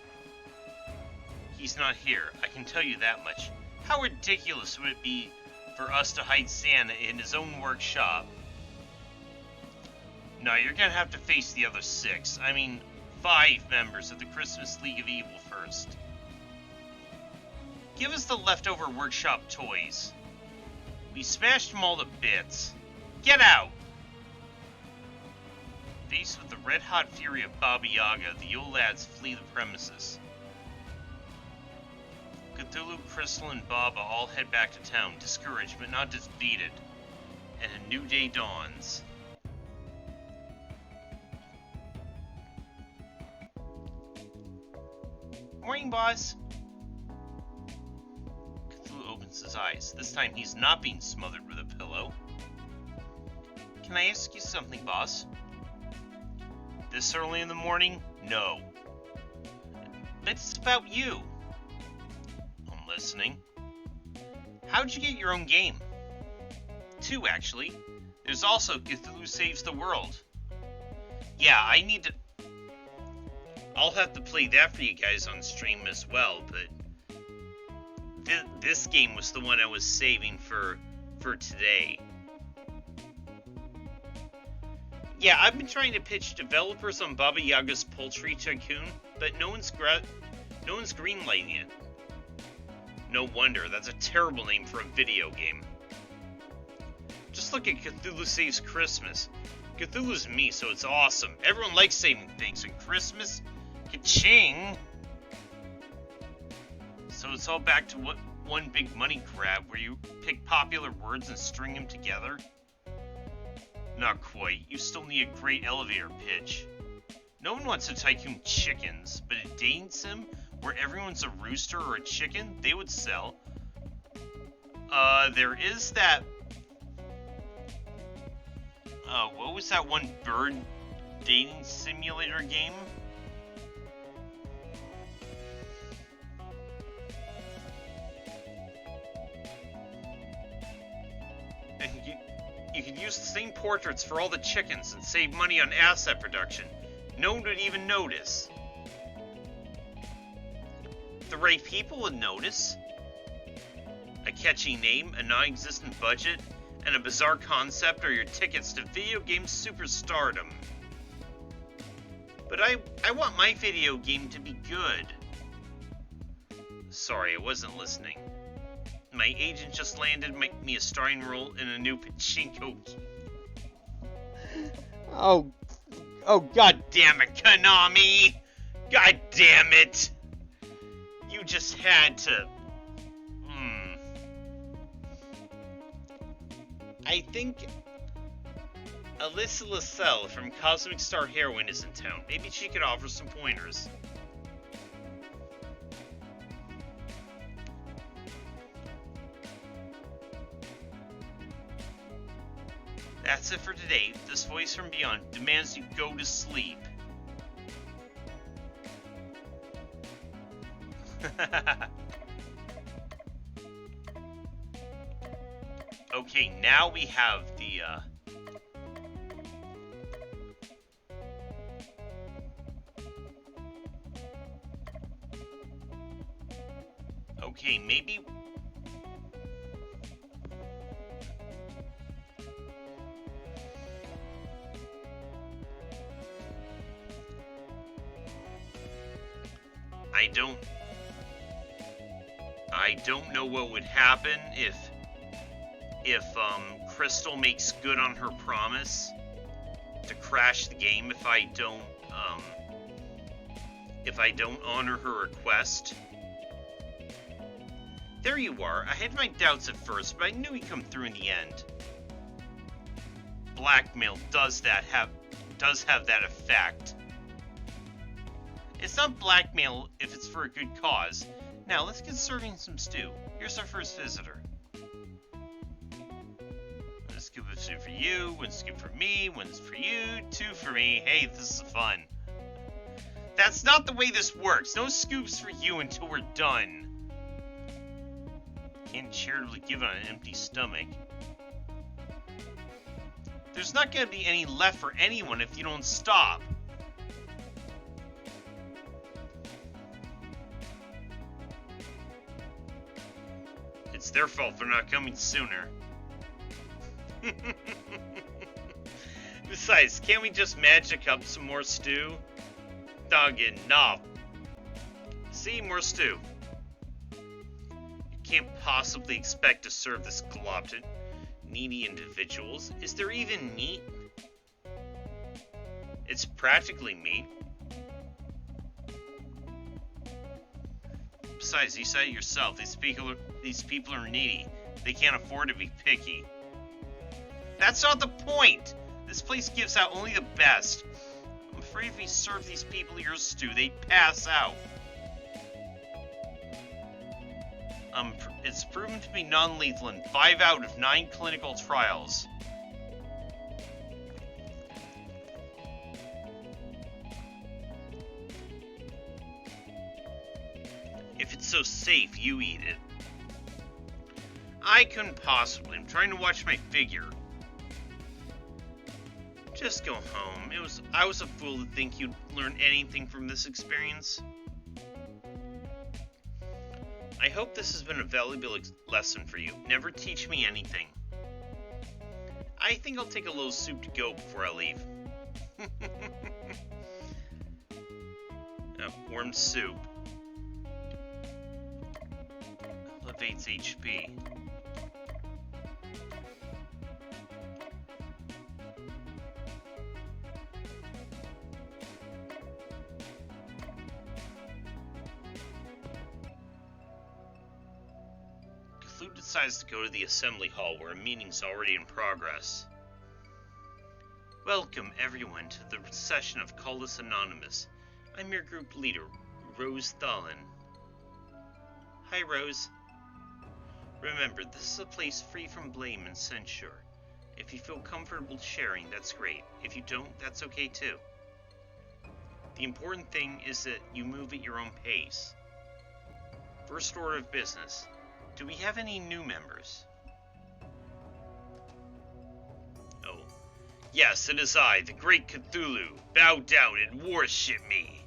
He's not here, I can tell you that much. How ridiculous would it be for us to hide Santa in his own workshop. No, you're gonna have to face the other 6. I mean, 5 members of the Christmas League of Evil first. Give us the leftover workshop toys. We smashed them all to bits. Get out! Faced with the red-hot fury of Baba Yaga, the Yule lads flee the premises. Cthulhu, Crystal, and Baba all head back to town, discouraged but not defeated, and a new day dawns. Morning, boss. Cthulhu opens his eyes. This time he's not being smothered with a pillow. Can I ask you something, boss? This early in the morning? No. But it's about you. I'm listening. How'd you get your own game? 2, actually. There's also Cthulhu Saves the World. Yeah, I need to... I'll have to play that for you guys on stream as well, but this game was the one I was saving for today. Yeah, I've been trying to pitch developers on Baba Yaga's Poultry Tycoon, but no one's greenlighting it. No wonder, that's a terrible name for a video game. Just look at Cthulhu Saves Christmas. Cthulhu's me, so it's awesome. Everyone likes saving things, and Christmas... Ka-ching! So it's all back to what one big money grab where you pick popular words and string them together? Not quite. You still need a great elevator pitch. No one wants to tycoon chickens, but a dating sim where everyone's a rooster or a chicken, they would sell. There is that... what was that one bird dating simulator game? You could use the same portraits for all the chickens and save money on asset production. No one would even notice. The right people would notice. A catchy name, a non-existent budget, and a bizarre concept are your tickets to video game superstardom. But I want my video game to be good. Sorry, I wasn't listening. My agent just landed me a starring role in a new pachinko. Oh, god damn it, Konami! God damn it! You just had to... I think Alyssa LaSalle from Cosmic Star Heroine is in town. Maybe she could offer some pointers. That's it for today. This voice from beyond demands you go to sleep. Okay, now we have the, Okay, maybe... I don't know what would happen if Crystal makes good on her promise to crash the game if I don't honor her request. There you are. I had my doubts at first, but I knew he'd come through in the end. Blackmail does have that effect. It's not blackmail if it's for a good cause. Now, let's get serving some stew. Here's our first visitor. One scoop of stew for you, one scoop for me, one's for you, 2 for me. Hey, this is fun. That's not the way this works. No scoops for you until we're done. Can't charitably give on an empty stomach. There's not going to be any left for anyone if you don't stop. It's It's their fault for not coming sooner. Besides, can't we just magic up some more stew? Doggin, nah. See, more stew. You can't possibly expect to serve this glutton, needy individuals. Is there even meat? It's practically meat. Besides, you said it yourself. These people are needy. They can't afford to be picky. That's not the point. This place gives out only the best. I'm afraid if we serve these people your stew, they'd pass out. It's proven to be non-lethal in 5 out of 9 clinical trials. If it's so safe, you eat it. I couldn't possibly. I'm trying to watch my figure. Just go home. I was a fool to think you'd learn anything from this experience. I hope this has been a valuable lesson for you. Never teach me anything. I think I'll take a little soup to go before I leave. Warm soup. Elevates HP. Cthulhu decides to go to the assembly hall where a meeting's already in progress. Welcome everyone to the session of Call Us Anonymous. I'm your group leader, Rose Thalin. Hi, Rose. Remember, this is a place free from blame and censure. If you feel comfortable sharing, that's great. If you don't, that's okay too. The important thing is that you move at your own pace. First order of business. Do we have any new members? Oh. Yes, it is I, the great Cthulhu. Bow down and worship me.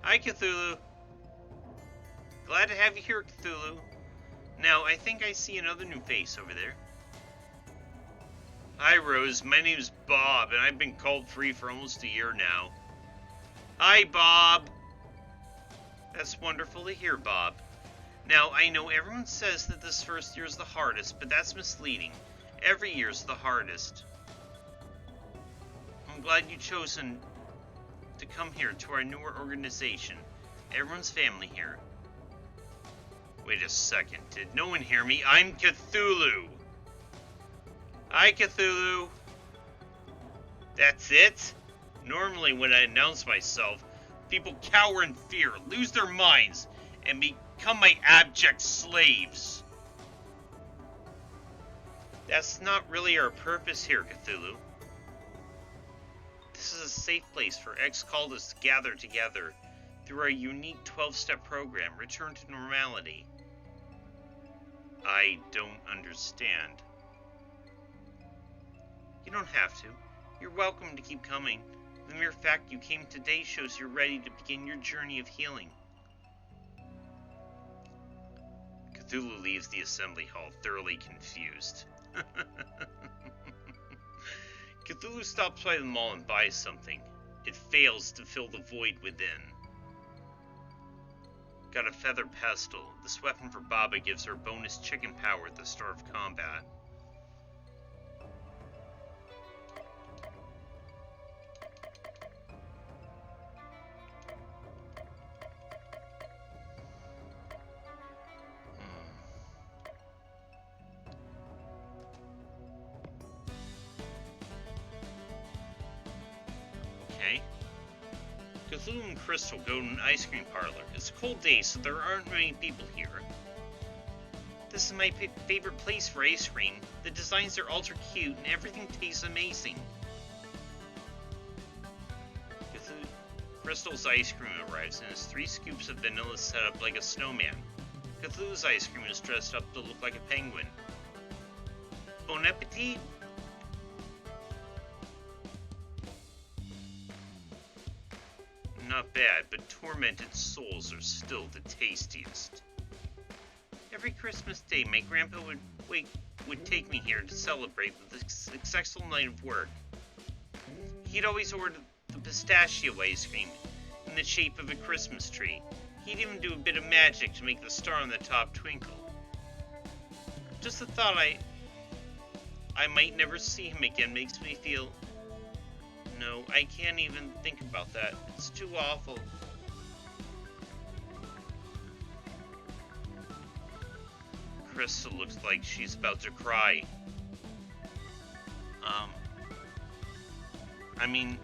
Hi, Cthulhu. Glad to have you here, Cthulhu. Now, I think I see another new face over there. Hi, Rose. My name's Bob, and I've been cult free for almost a year now. Hi, Bob. That's wonderful to hear, Bob. Now, I know everyone says that this first year is the hardest, but that's misleading. Every year's the hardest. I'm glad you've chosen to come here to our newer organization. Everyone's family here. Wait a second, did no one hear me? I'm Cthulhu! Hi, Cthulhu! That's it? Normally when I announce myself, people cower in fear, lose their minds, and become my abject slaves. That's not really our purpose here, Cthulhu. This is a safe place for ex-cultists to gather together through our unique 12-step program, Return to Normality. I don't understand. You don't have to. You're welcome to keep coming. The mere fact you came today shows you're ready to begin your journey of healing. Cthulhu leaves the assembly hall thoroughly confused. Cthulhu stops by the mall and buys something. It fails to fill the void within. Got a feather pestle. This weapon for Baba gives her bonus chicken power at the start of combat. Okay. Cthulhu and Crystal go to an ice cream parlor. It's a cold day, so there aren't many people here. This is my favorite place for ice cream. The designs are ultra cute and everything tastes amazing. Crystal's ice cream arrives and has 3 scoops of vanilla set up like a snowman. Cthulhu's ice cream is dressed up to look like a penguin. Bon appetit! Not bad, but tormented souls are still the tastiest. Every Christmas day, my grandpa would take me here to celebrate with a successful night of work. He'd always order the pistachio ice cream in the shape of a Christmas tree. He'd even do a bit of magic to make the star on the top twinkle. Just the thought I might never see him again makes me feel... No, I can't even think about that. It's too awful. Crystal looks like she's about to cry. I mean...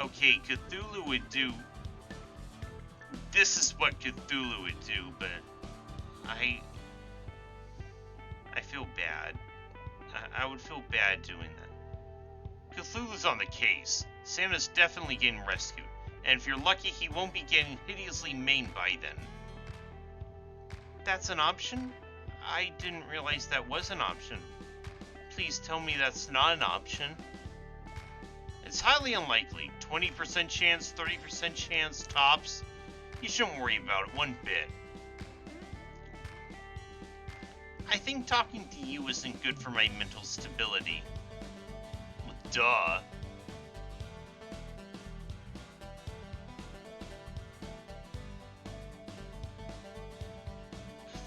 Okay, Cthulhu would do... This is what Cthulhu would do, but... I feel bad. I would feel bad doing that. Cthulhu's on the case. Santa's definitely getting rescued. And if you're lucky, he won't be getting hideously maimed by then. That's an option? I didn't realize that was an option. Please tell me that's not an option. It's highly unlikely. 20% chance, 30% chance, tops. You shouldn't worry about it one bit. I think talking to you isn't good for my mental stability. Well, duh.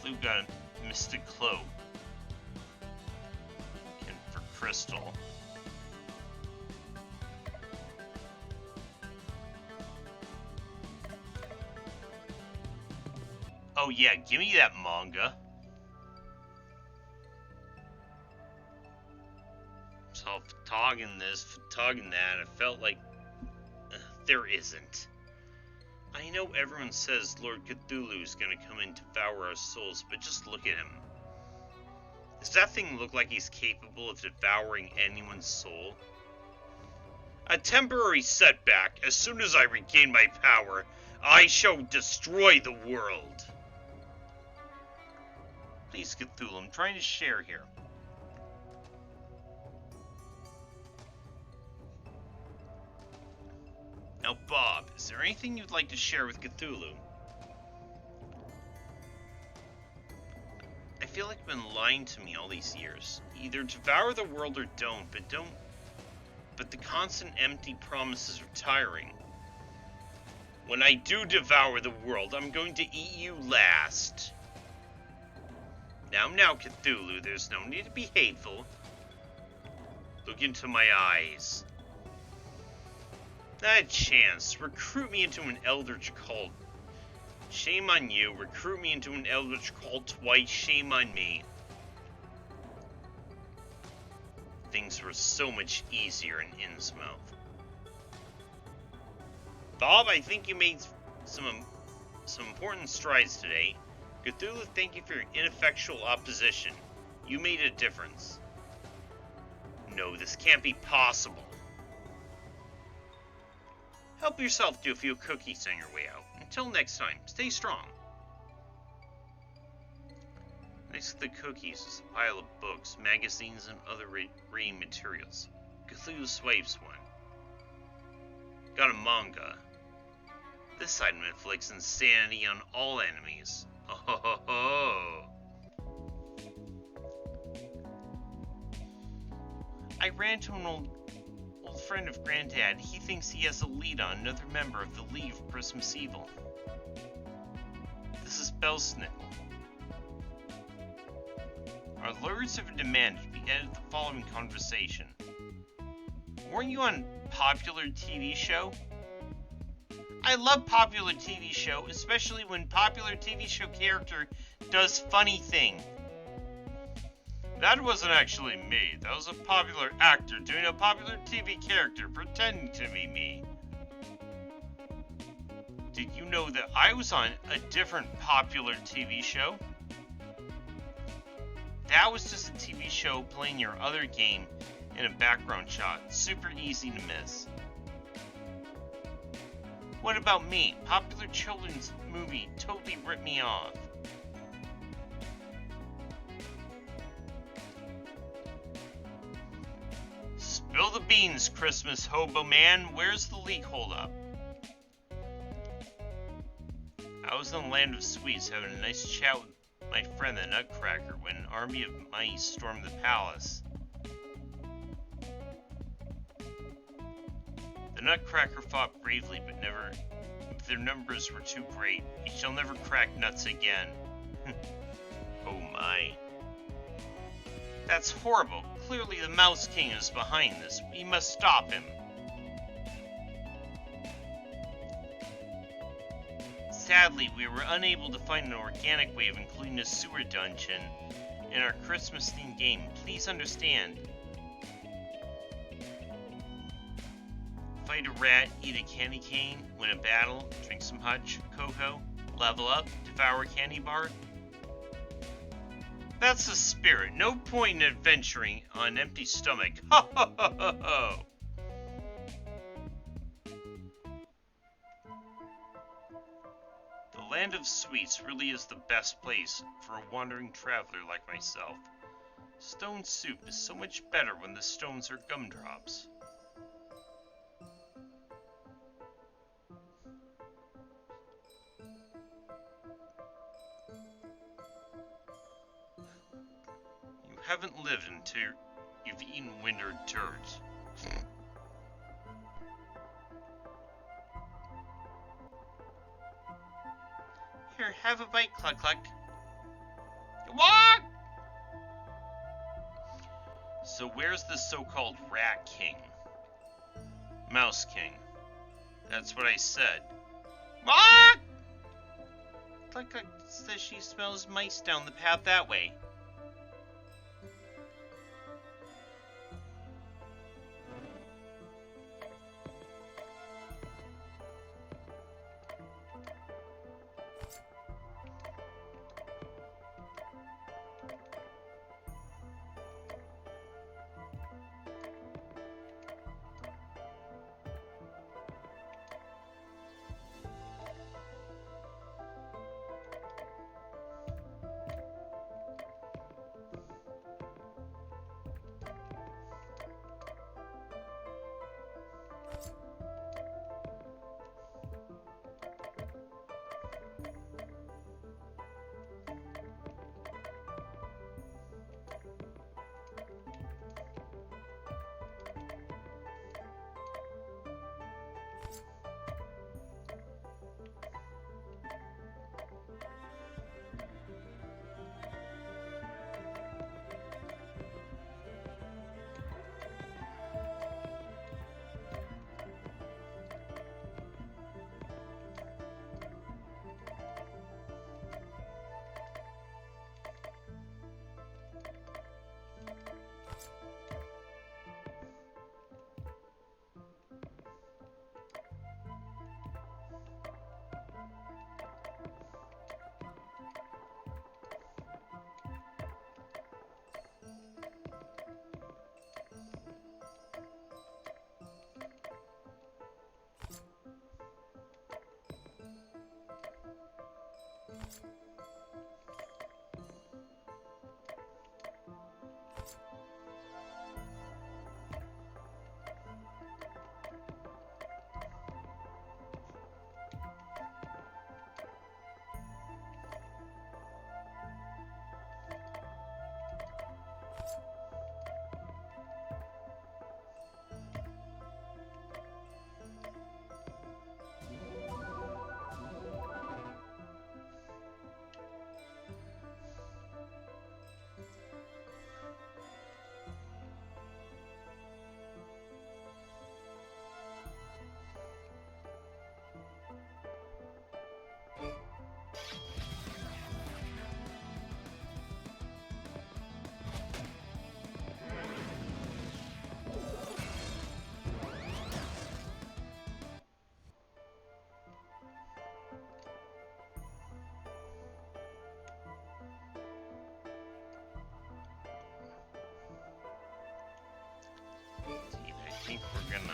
Lou got a mystic cloak. And for Crystal. Oh yeah, give me that manga. So photogging this, photogging that, I felt like there isn't. I know everyone says Lord Cthulhu is gonna come and devour our souls, but just look at him. Does that thing look like he's capable of devouring anyone's soul? A temporary setback. As soon as I regain my power, I shall destroy the world. Please, Cthulhu, I'm trying to share here. Now, Bob, is there anything you'd like to share with Cthulhu? I feel like you've been lying to me all these years. Either devour the world or don't. But the constant empty promises are tiring. When I do devour the world, I'm going to eat you last. Now, Cthulhu, there's no need to be hateful. Look into my eyes. Not a chance. Recruit me into an eldritch cult. Shame on you. Recruit me into an eldritch cult twice. Shame on me. Things were so much easier in Innsmouth. Bob, I think you made some important strides today. Cthulhu, thank you for your ineffectual opposition. You made a difference. No, this can't be possible. Help yourself to a few cookies on your way out. Until next time, stay strong. Next to the cookies is a pile of books, magazines, and other reading materials. Cthulhu swipes one. Got a manga. This item inflicts insanity on all enemies. Oh ho ho ho! I ran into an old friend of Granddad. He thinks he has a lead on another member of the League of Christmas Evil. This is Belsnick. Our lawyers have demanded we edit the following conversation. Weren't you on popular TV show? I love popular TV show, especially when popular TV show character does funny thing. That wasn't actually me. That was a popular actor doing a popular TV character pretending to be me. Did you know that I was on a different popular TV show? That was just a TV show playing your other game in a background shot. Super easy to miss. What about me? Popular children's movie totally ripped me off. Spill the beans, Christmas hobo man. Where's the leak holdup? I was in the land of sweets having a nice chat with my friend the Nutcracker when an army of mice stormed the palace. The Nutcracker fought bravely, but their numbers were too great. He shall never crack nuts again. Oh my. That's horrible. Clearly the Mouse King is behind this. We must stop him. Sadly, we were unable to find an organic way of including a sewer dungeon in our Christmas-themed game. Please understand. Fight a rat, eat a candy cane, win a battle, drink some hot cocoa, level up, devour a candy bar. That's the spirit. No point in adventuring on an empty stomach. Ho ho ho ho ho! The land of sweets really is the best place for a wandering traveler like myself. Stone soup is so much better when the stones are gumdrops. You haven't lived until you've eaten winter dirt. Here, have a bite, Cluck Cluck. What? So where's the so-called Rat King? Mouse King. That's what I said. What? Cluck Cluck says she smells mice down the path that way. I think we're gonna...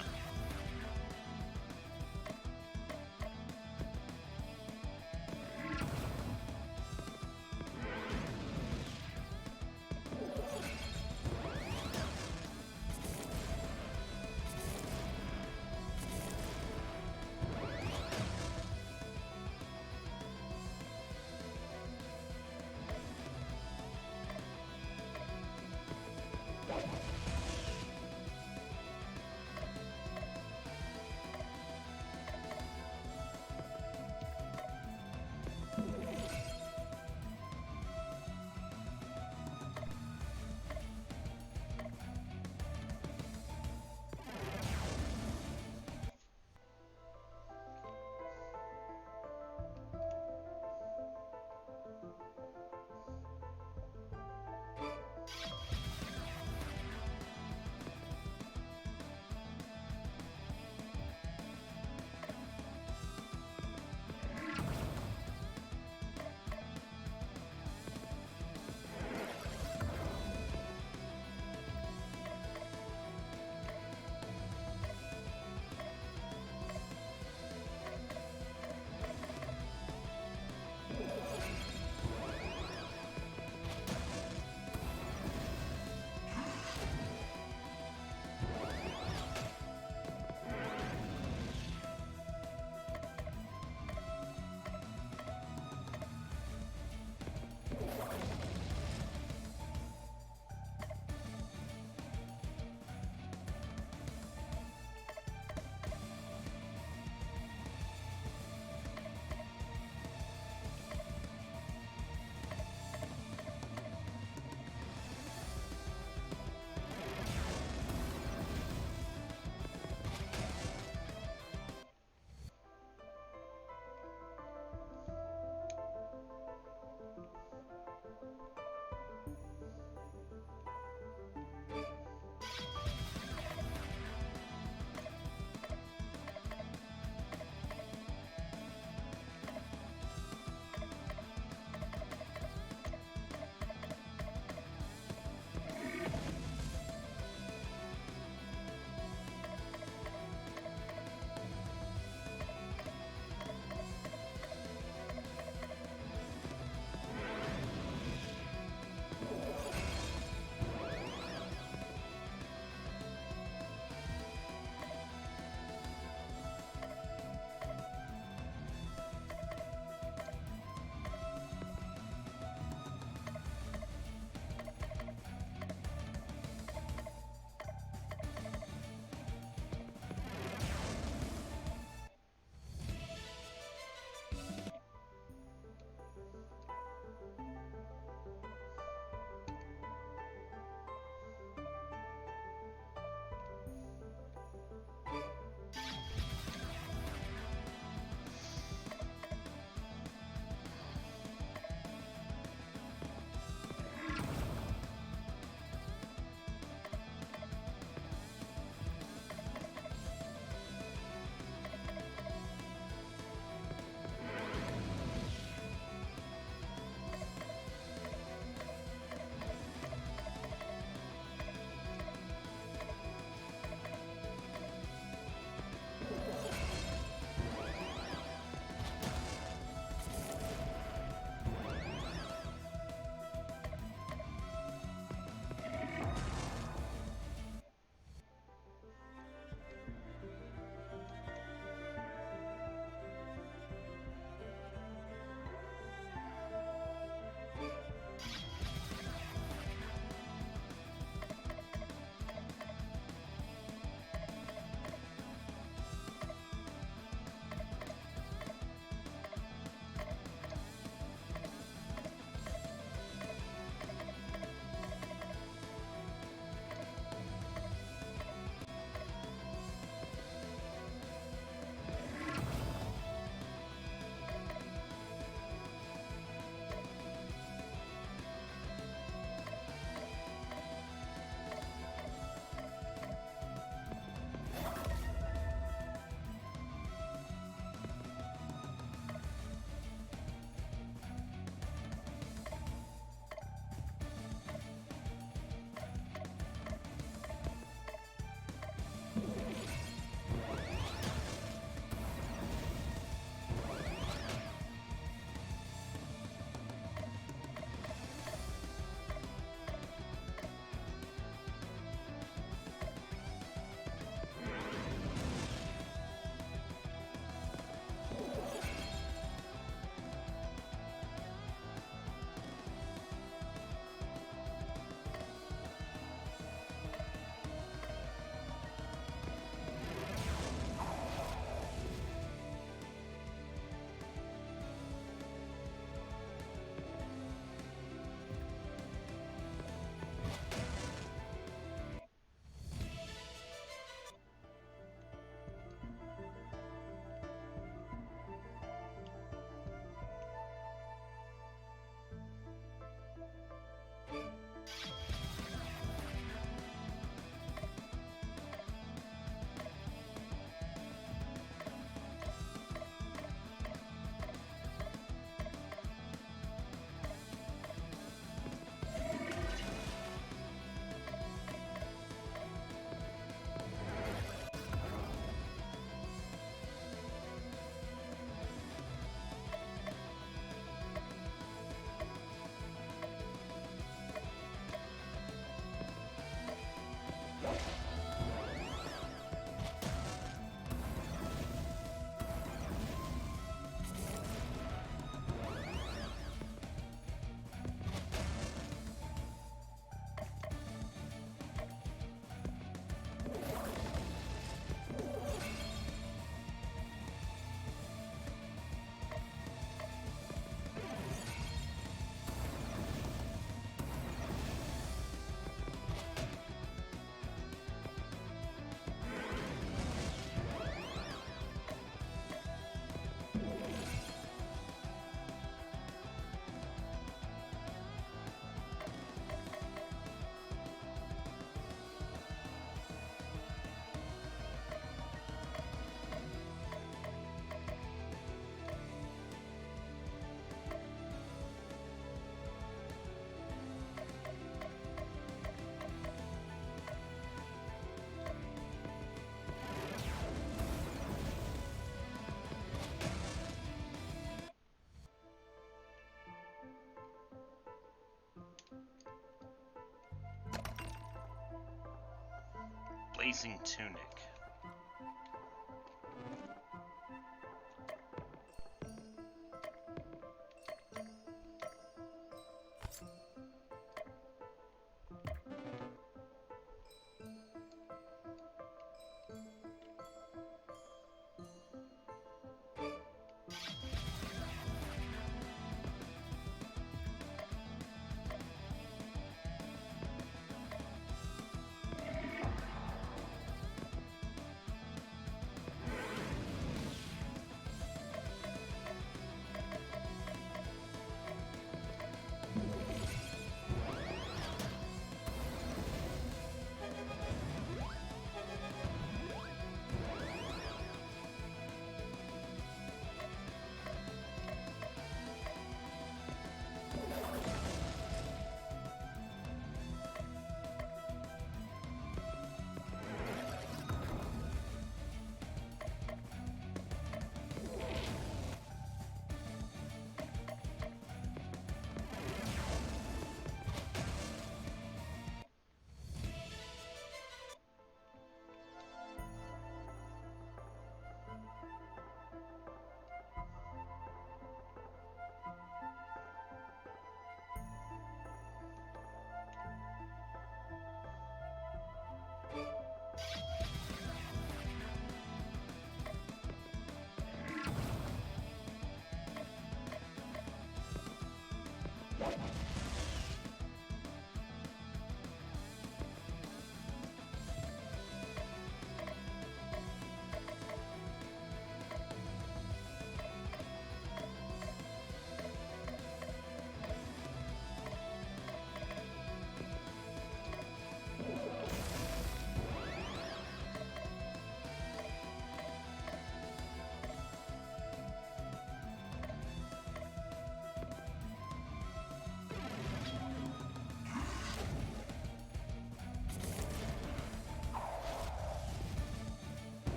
blazing tunic.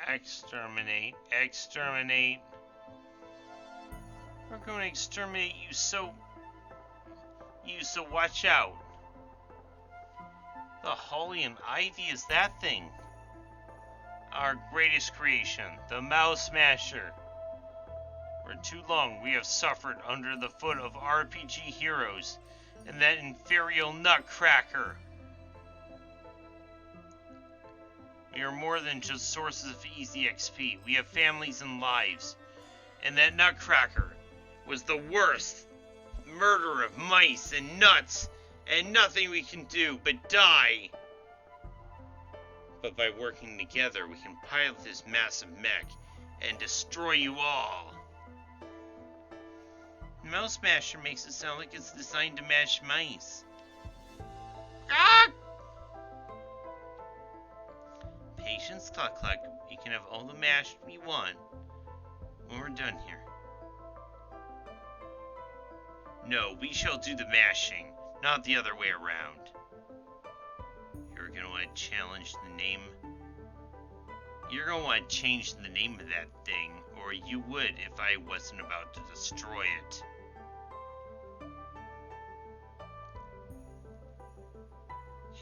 Exterminate. Exterminate. We're going to exterminate you, so watch out. The holly and ivy is that thing. Our greatest creation, the Mouse Smasher. For too long we have suffered under the foot of RPG heroes and that inferior nutcracker. We are more than just sources of easy XP. We have families and lives. And that nutcracker was the worst murderer of mice and nuts, and nothing we can do but die. But by working together, we can pilot this massive mech and destroy you all. Mouse Smasher makes it sound like it's designed to mash mice. Ah! Patience, Cluck Cluck. You can have all the mash we want when we're done here. No, we shall do the mashing, not the other way around. You're gonna want to challenge the name. You're gonna want to change the name of that thing, or you would if I wasn't about to destroy it.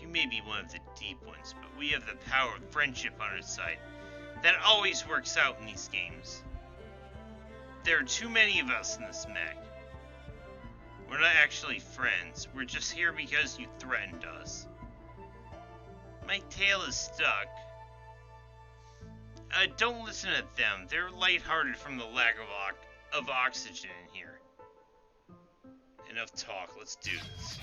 You may be one of the deep ones, but we have the power of friendship on our side. That always works out in these games. There are too many of us in this mech. We're not actually friends. We're just here because you threatened us. My tail is stuck. Don't listen to them. They're lighthearted from the lack of oxygen in here. Enough talk. Let's do this.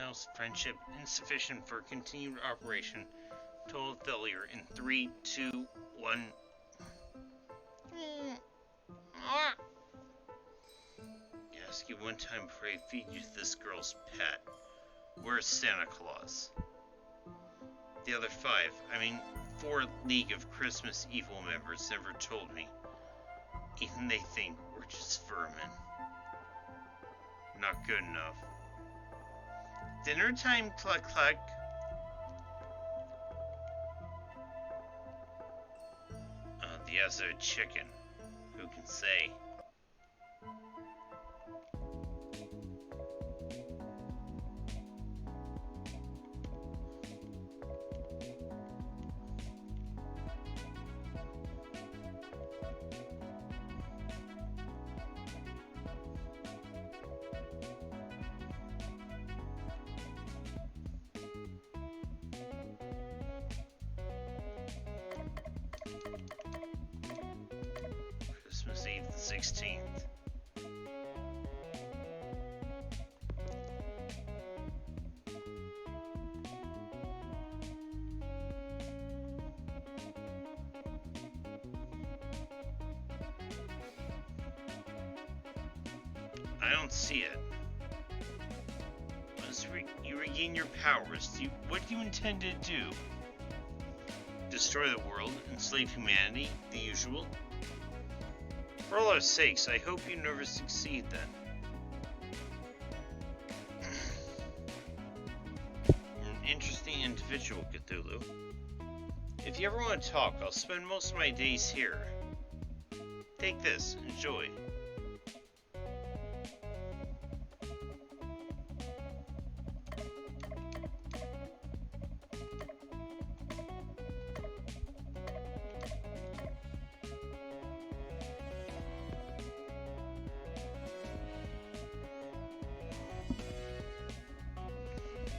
Miles' friendship insufficient for continued operation. Total failure in 3, 2, 1. Ask you one time before I feed you to this girl's pet. Where's Santa Claus? The other 4 League of Christmas Evil members never told me. Even they think we're just vermin. Not good enough. Dinner time, cluck cluck. The other chicken. Who can say? Christmas Eve the 16th. I don't see it. Once you regain your powers, what do you intend to do? Destroy the world, enslave humanity, the usual? For all our sakes, I hope you never succeed then. You're an interesting individual, Cthulhu. If you ever want to talk, I'll spend most of my days here. Take this, enjoy.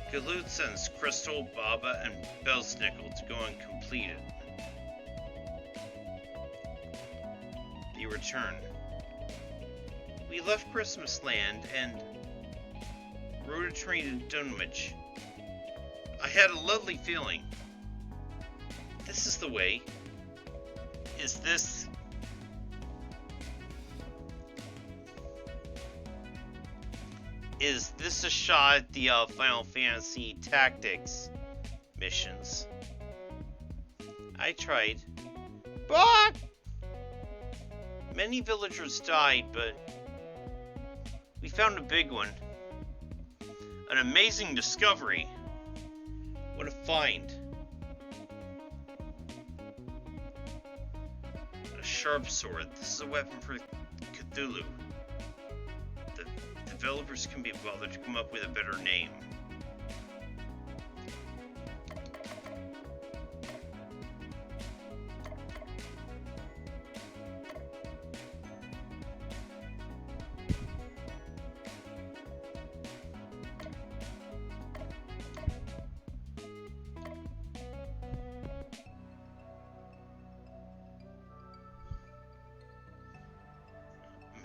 Cthulhu sends Crystal, Baba, and Belsnickel to go and complete it. You return. We left Christmas Land and rode a train to Dunwich. I had a lovely feeling. This is the way. Is this a shot at the Final Fantasy Tactics missions? I tried. But many villagers died, but we found a big one. An amazing discovery. What a find. A sharp sword. This is a weapon for Cthulhu. The developers can be bothered to come up with a better name.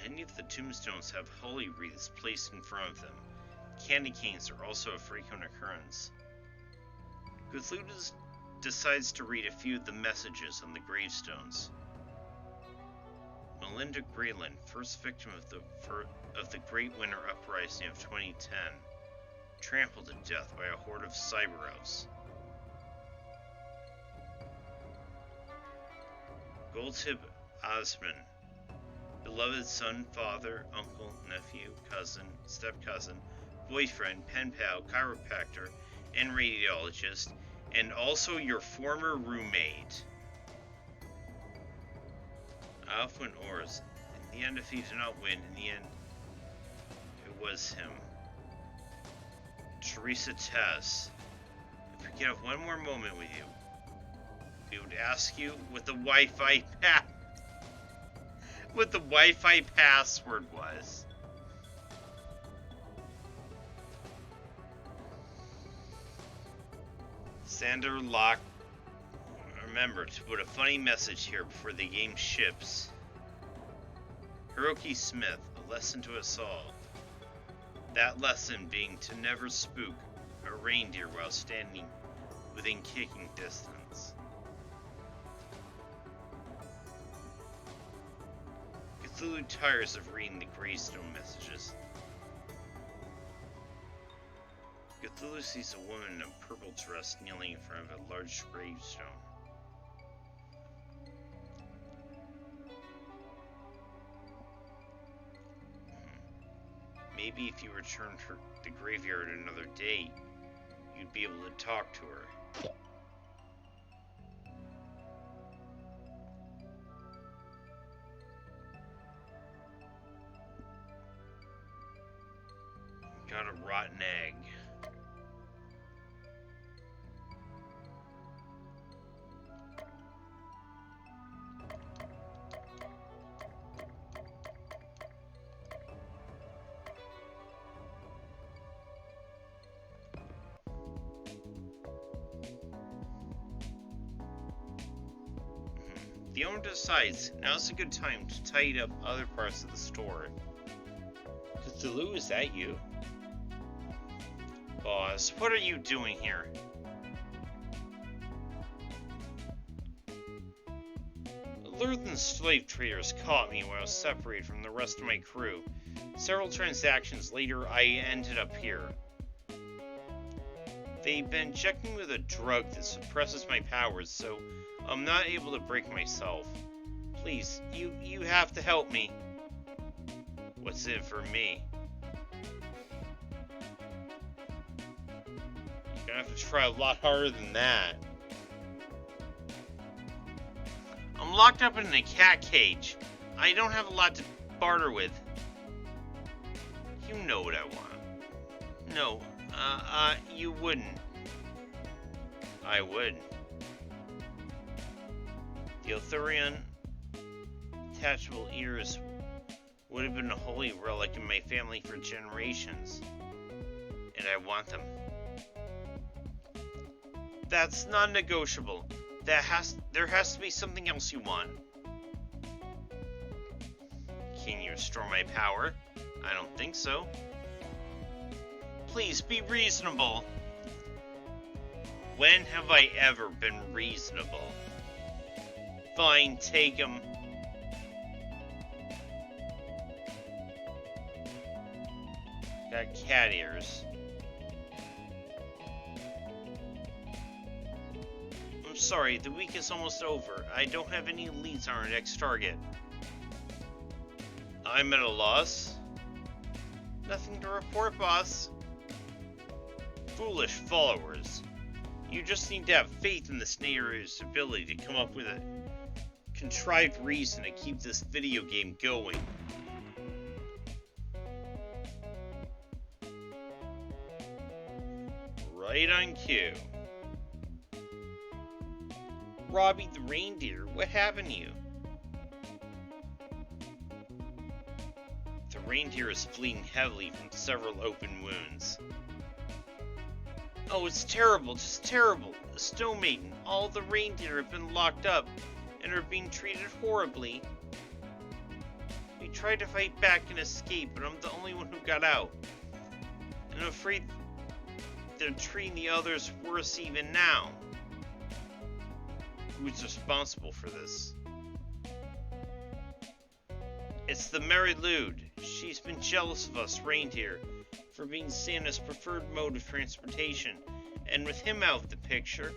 Many of the tombstones have holy wreaths placed in front of them. Candy canes are also a frequent occurrence. Cthulhu decides to read a few of the messages on the gravestones. Melinda Grayland, first victim of the Great Winter Uprising of 2010, trampled to death by a horde of cyber elves. Goldtip Osman, beloved son, father, uncle, nephew, cousin, step-cousin, boyfriend, pen pal, chiropractor, and radiologist, and also your former roommate. Off went oars. In the end, if he did not win, in the end, it was him. Teresa Tess, if we could have one more moment with you, we would ask you what the Wi-Fi password was. Sander Locke, remember to put a funny message here before the game ships. Hiroki Smith, a lesson to us all. That lesson being to never spook a reindeer while standing within kicking distance. Cthulhu tires of reading the gravestone messages. Cthulhu sees a woman in a purple dress kneeling in front of a large gravestone. Maybe if you returned to the graveyard another day, you'd be able to talk to her. Got a rotten egg. The owner decides now's a good time to tidy up other parts of the store. Cthulhu, is that you? Boss, what are you doing here? Lurthan slave traders caught me when I was separated from the rest of my crew. Several transactions later, I ended up here. They've been injecting me with a drug that suppresses my powers, so I'm not able to break myself. Please, you have to help me. What's in it for me? You're gonna have to try a lot harder than that. I'm locked up in a cat cage. I don't have a lot to barter with. You know what I want. No, you wouldn't. I would. The Othurian detachable ears would have been a holy relic in my family for generations, and I want them. That's non-negotiable. There has to be something else you want. Can you restore my power? I don't think so. Please be reasonable. When have I ever been reasonable? Fine, take him. Got cat ears. I'm sorry, the week is almost over. I don't have any leads on our next target. I'm at a loss. Nothing to report, boss. Foolish followers. You just need to have faith in this narrator's ability to come up with a contrived reason to keep this video game going. Right on cue. Robbie the reindeer, what happened to you? The reindeer is bleeding heavily from several open wounds. Oh, it's terrible, just terrible. The Snow Maiden, all the reindeer have been locked up and are being treated horribly. We tried to fight back and escape, but I'm the only one who got out. And I'm afraid they're treating the others worse even now. Who's responsible for this? It's the Mary Lude. She's been jealous of us reindeer for being Santa's preferred mode of transportation, and with him out of the picture.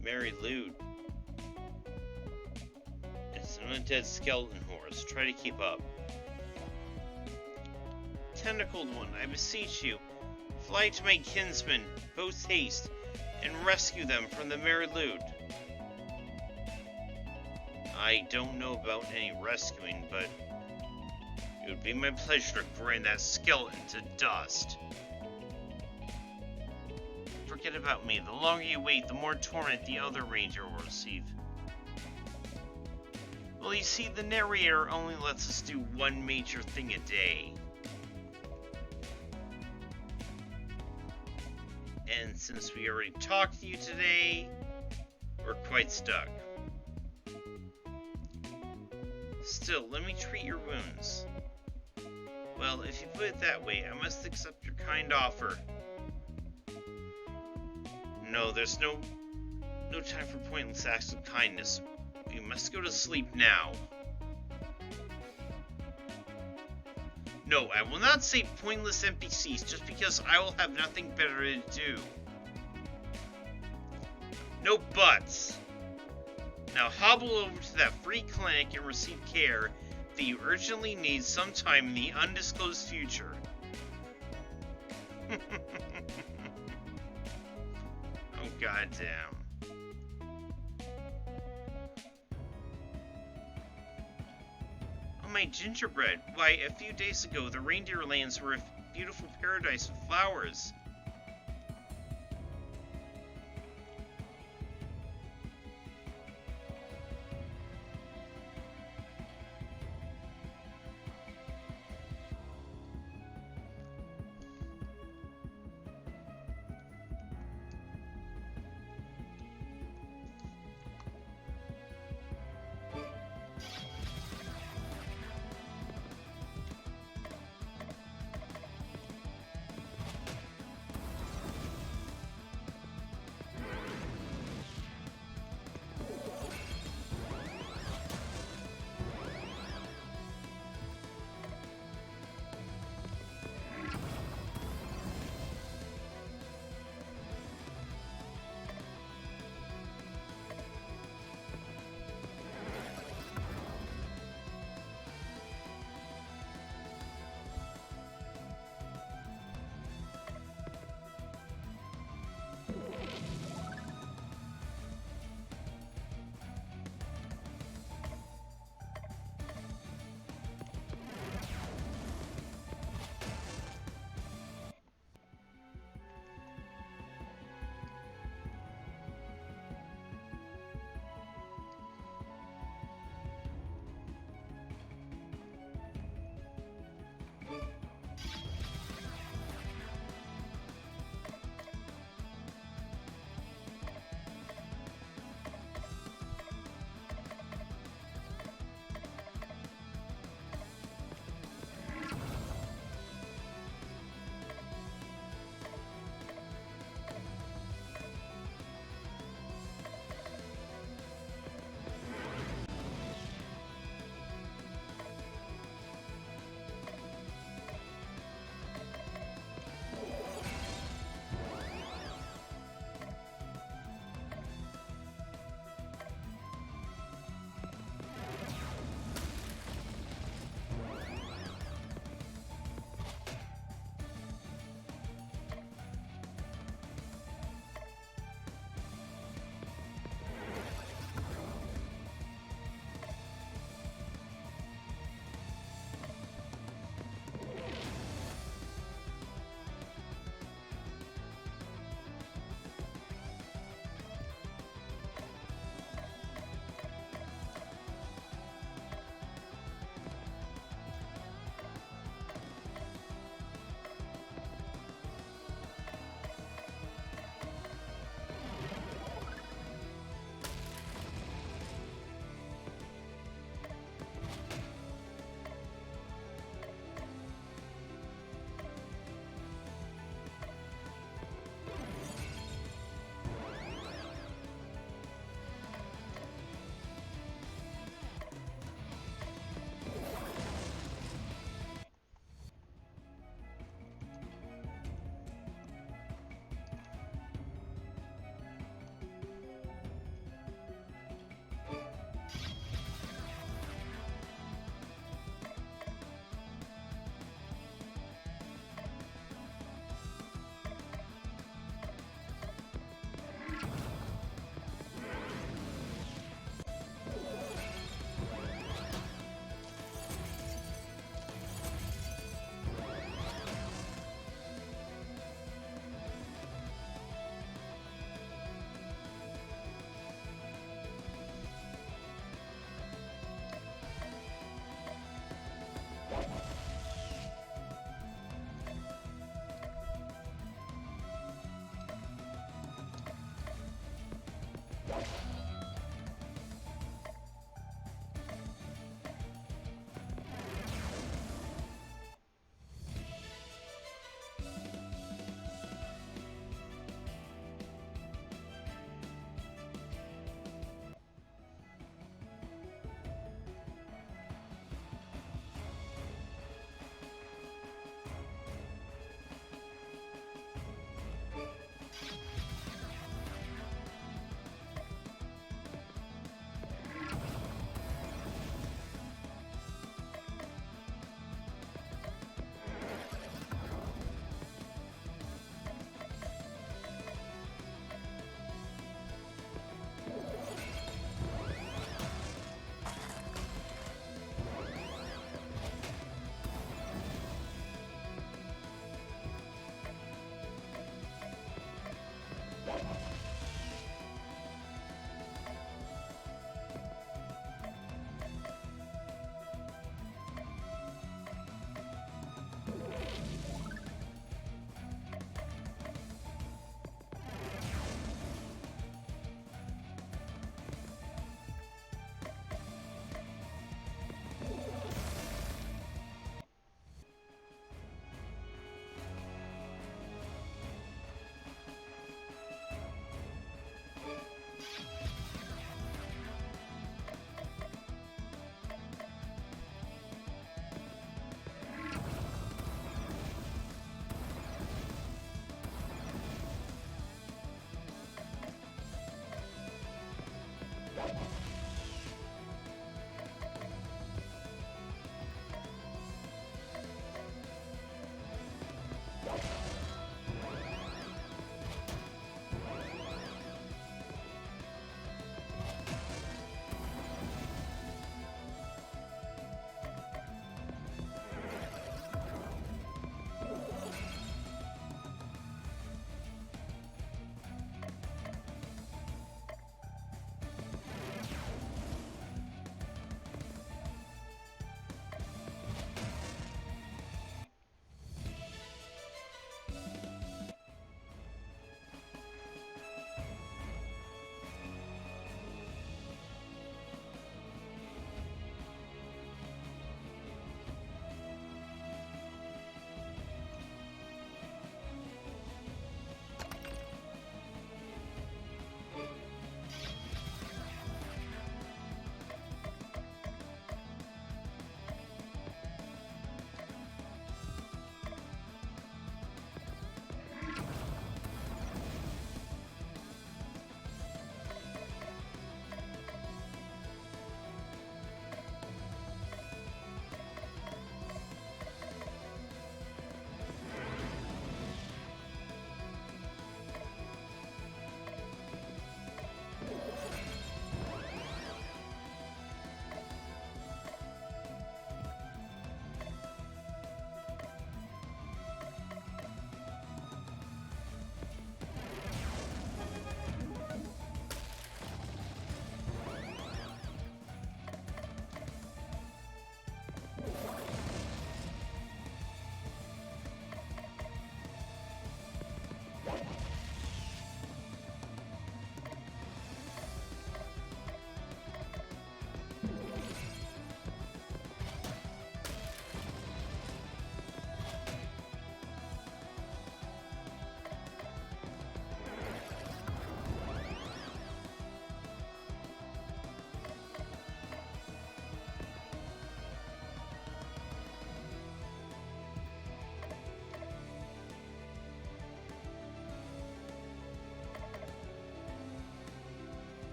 Mary Lude. It's an undead skeleton horse. Try to keep up. Tentacled one, I beseech you, fly to my kinsmen, post haste, and rescue them from the Mary Lude. I don't know about any rescuing, but it would be my pleasure to grind that skeleton to dust. Forget about me. The longer you wait, the more torment the other ranger will receive. Well, you see, the narrator only lets us do one major thing a day. And since we already talked to you today, we're quite stuck. Still, let me treat your wounds. Well, if you put it that way, I must accept your kind offer. no, there's no time for pointless acts of kindness. We must go to sleep now. No, I will not say pointless NPCs just because I will have nothing better to do. No buts. Now hobble over to that free clinic and receive care that you urgently need sometime in the undisclosed future. Oh, goddamn. Oh, my gingerbread. Why, a few days ago, the reindeer lands were a beautiful paradise with flowers.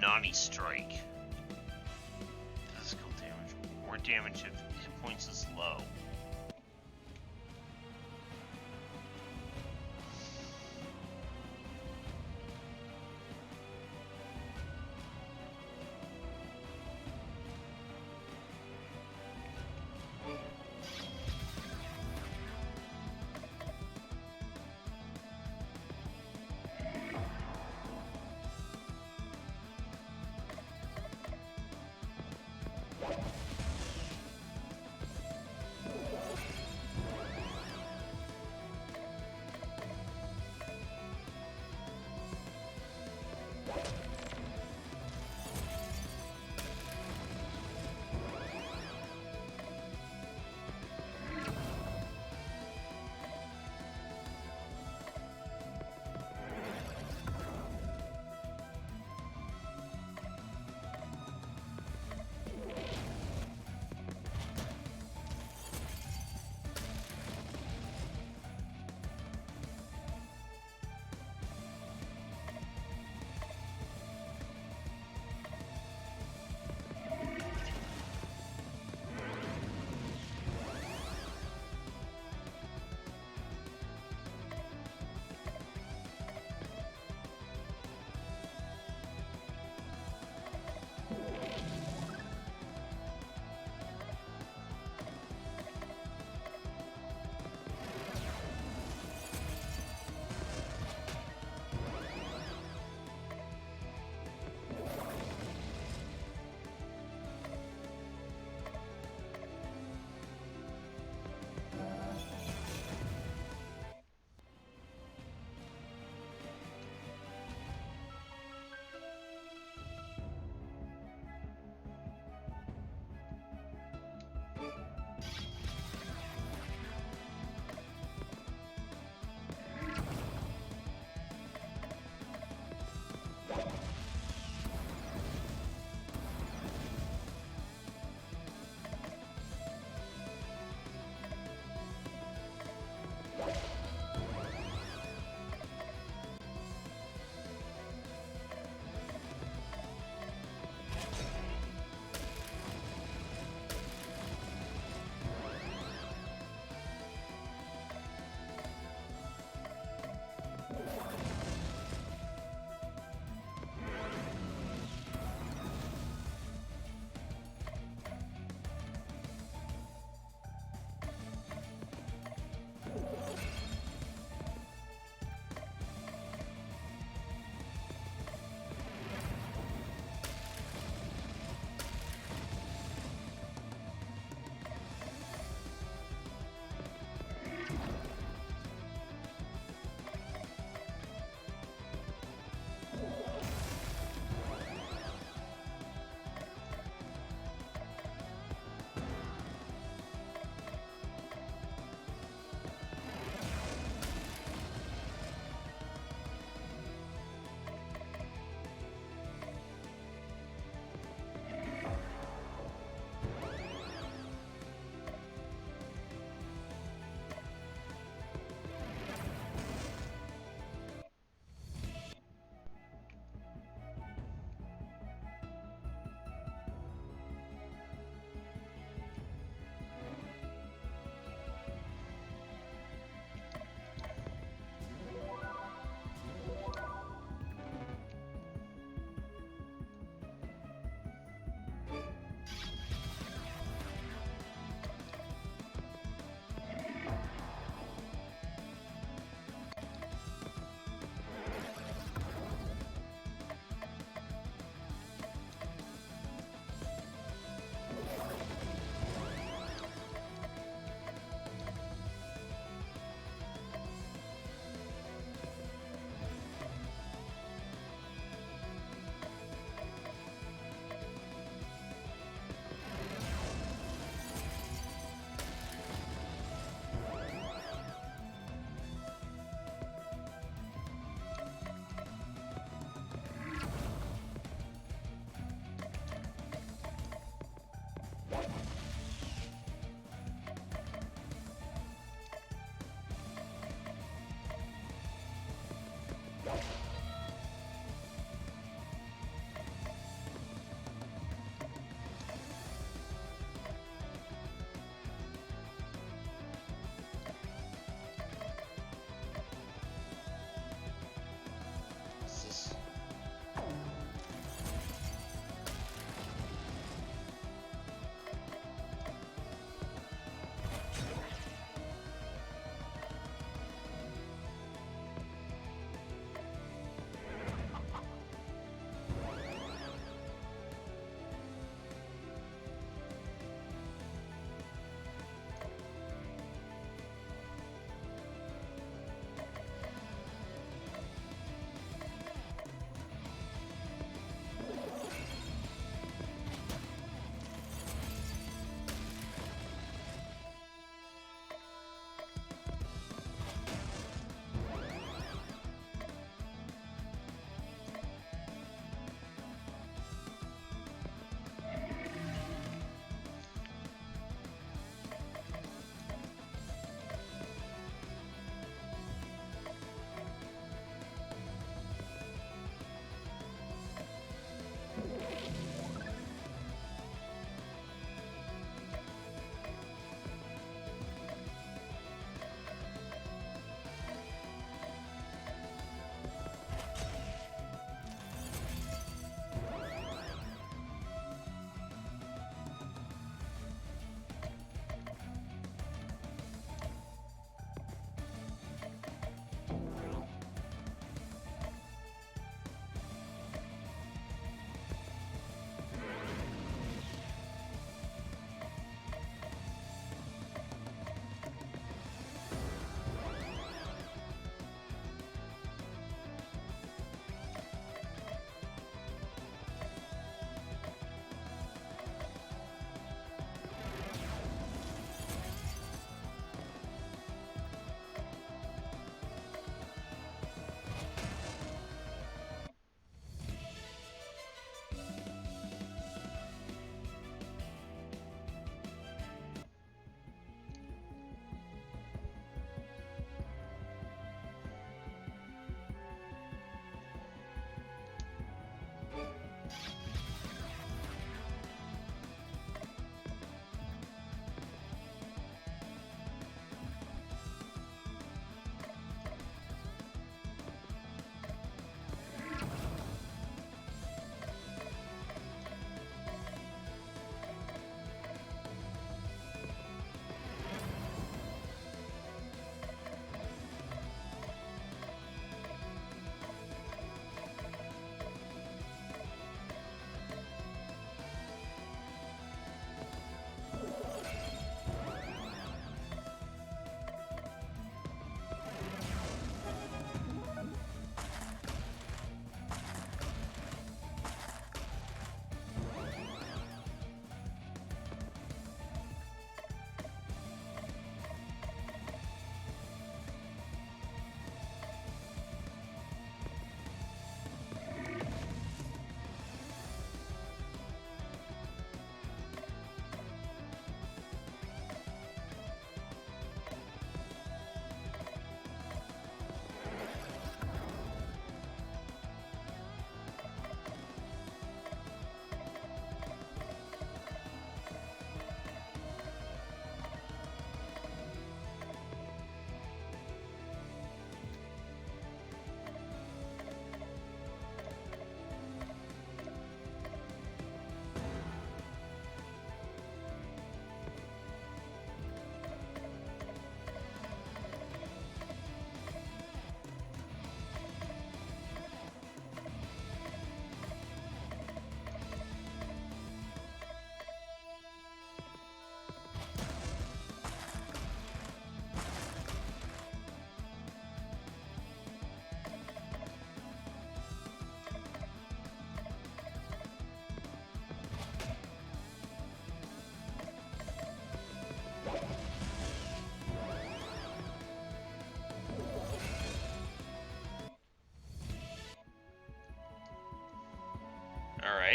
Naughty Strike. Physical damage. More damage if hit points is low.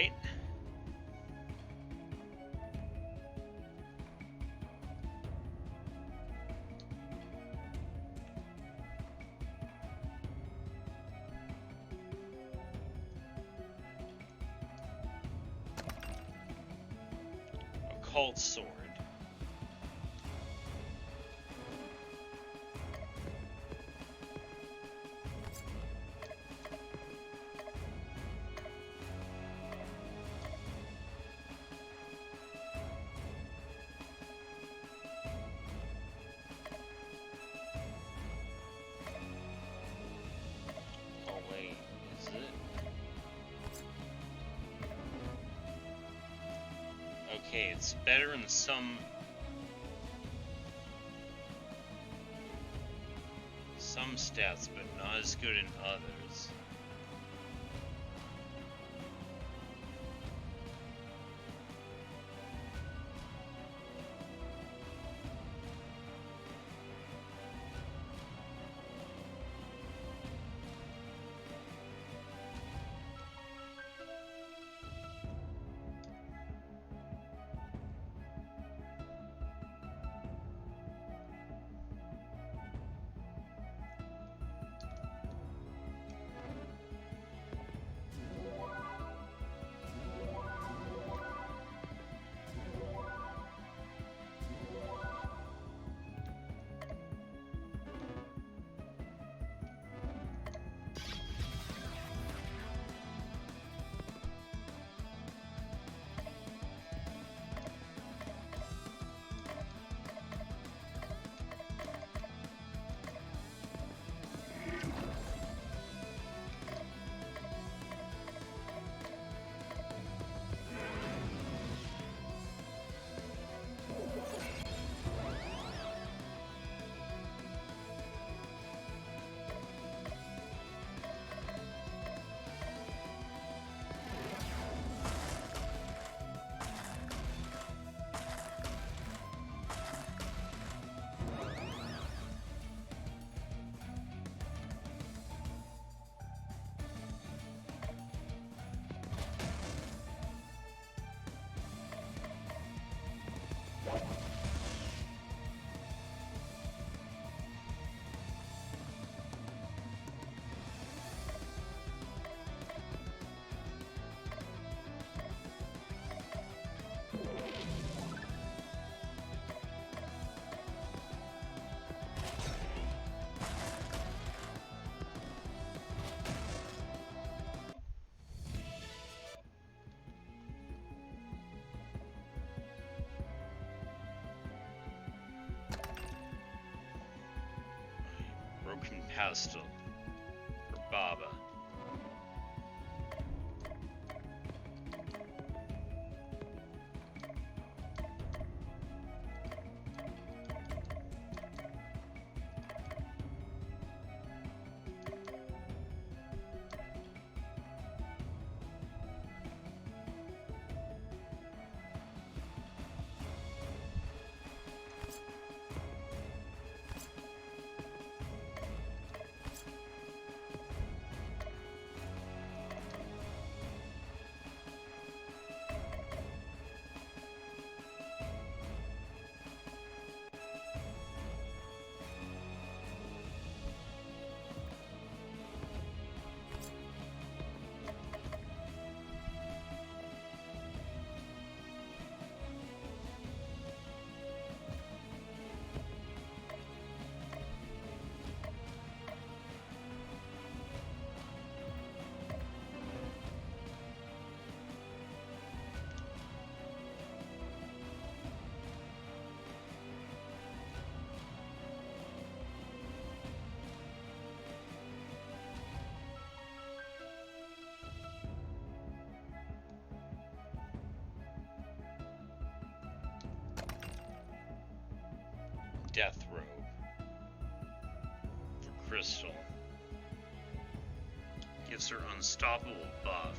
right? Occult sword. Oh wait, is it? Okay, it's better in some stats, but not as good in others. Broken pestle for Baba. Death robe for Crystal. Gives her unstoppable buff.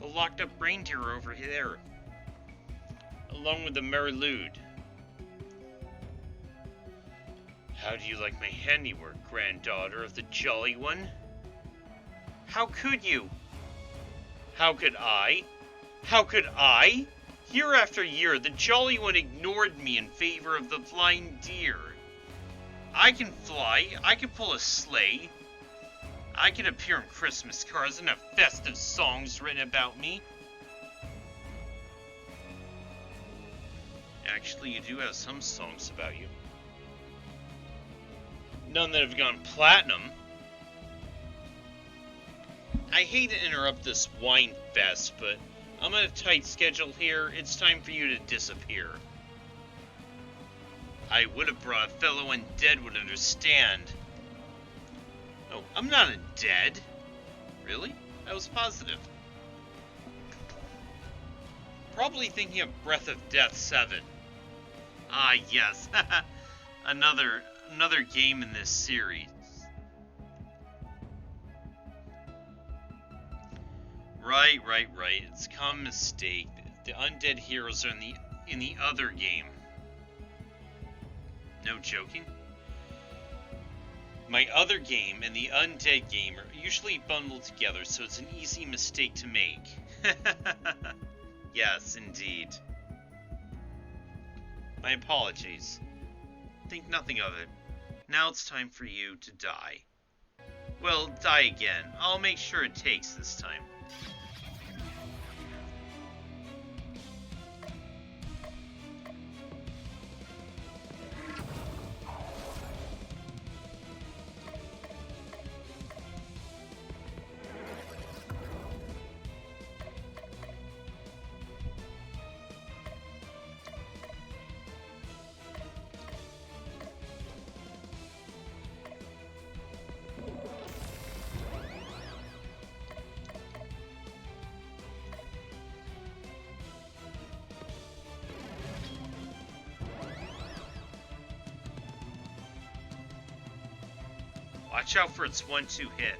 locked up reindeer over there, along with the Merlude. How do you like my handiwork, granddaughter of the Jolly One? How could you? How could I? How could I? Year after year, the Jolly One ignored me in favor of the flying deer. I can fly, I can pull a sleigh, I can appear in Christmas cards and have festive songs written about me. Actually, you do have some songs about you. None that have gone platinum. I hate to interrupt this wine fest, but I'm on a tight schedule here. It's time for you to disappear. I would have brought a fellow undead would understand. Oh, I'm not undead. Really? I was positive. Probably thinking of Breath of Death 7. Ah, yes. another game in this series. Right. It's a common mistake. The undead heroes are in the other game. No joking. My other game and the undead game are usually bundled together, so it's an easy mistake to make. Yes, indeed. My apologies. Think nothing of it. Now it's time for you to die. Well, die again. I'll make sure it takes this time. Watch out for its 1-2 hit.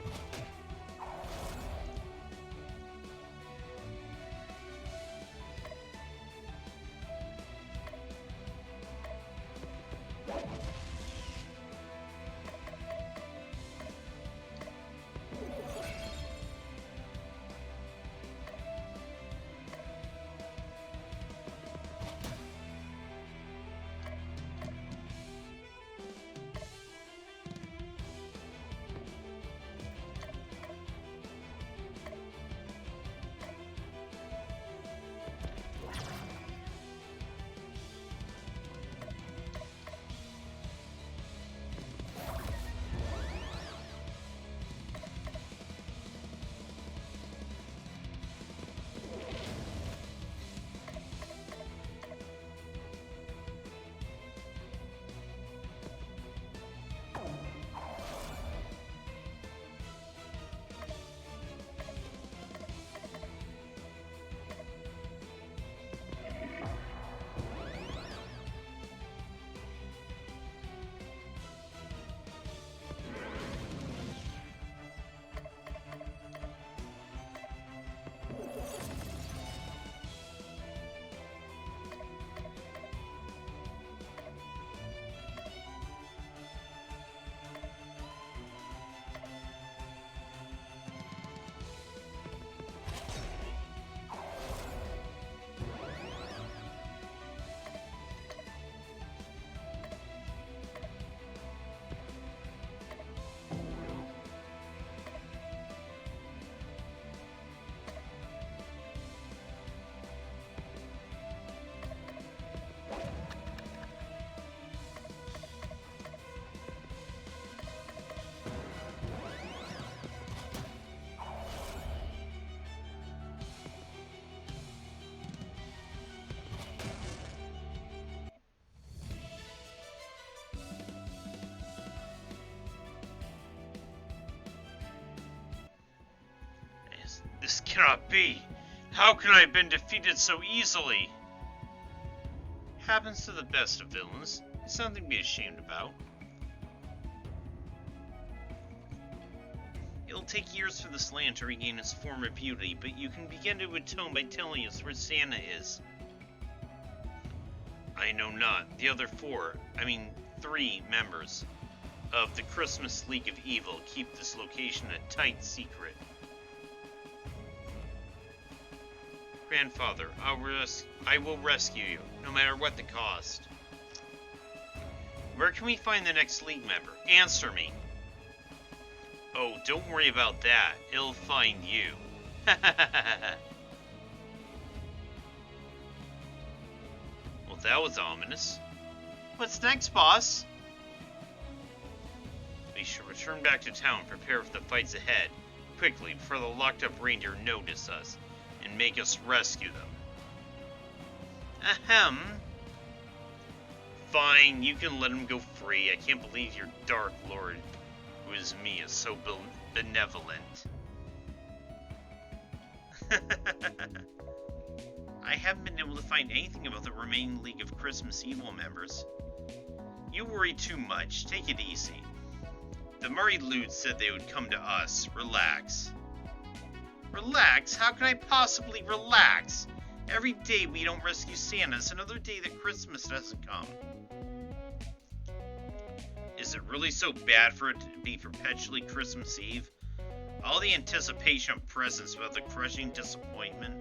This cannot be. How can I have been defeated so easily? Happens to the best of villains. It's nothing to be ashamed about. It'll take years for this land to regain its former beauty, but you can begin to atone by telling us where Santa is. I know not. The other three members of the Christmas League of Evil keep this location a tight secret. Grandfather, I will rescue you, no matter what the cost. Where can we find the next League member? Answer me. Oh, don't worry about that. It'll find you. Well, that was ominous. What's next, boss? We should return back to town, prepare for the fights ahead, quickly, before the locked-up reindeer notice us, and make us rescue them. Ahem. Fine, you can let him go free. I can't believe your Dark Lord, who is me, is so benevolent. I haven't been able to find anything about the remaining League of Christmas Evil members. You worry too much. Take it easy. The Murray Lutes said they would come to us. Relax. Relax? How can I possibly relax? Every day we don't rescue Santa is another day that Christmas doesn't come. Is it really so bad for it to be perpetually Christmas Eve? All the anticipation of presents without the crushing disappointment.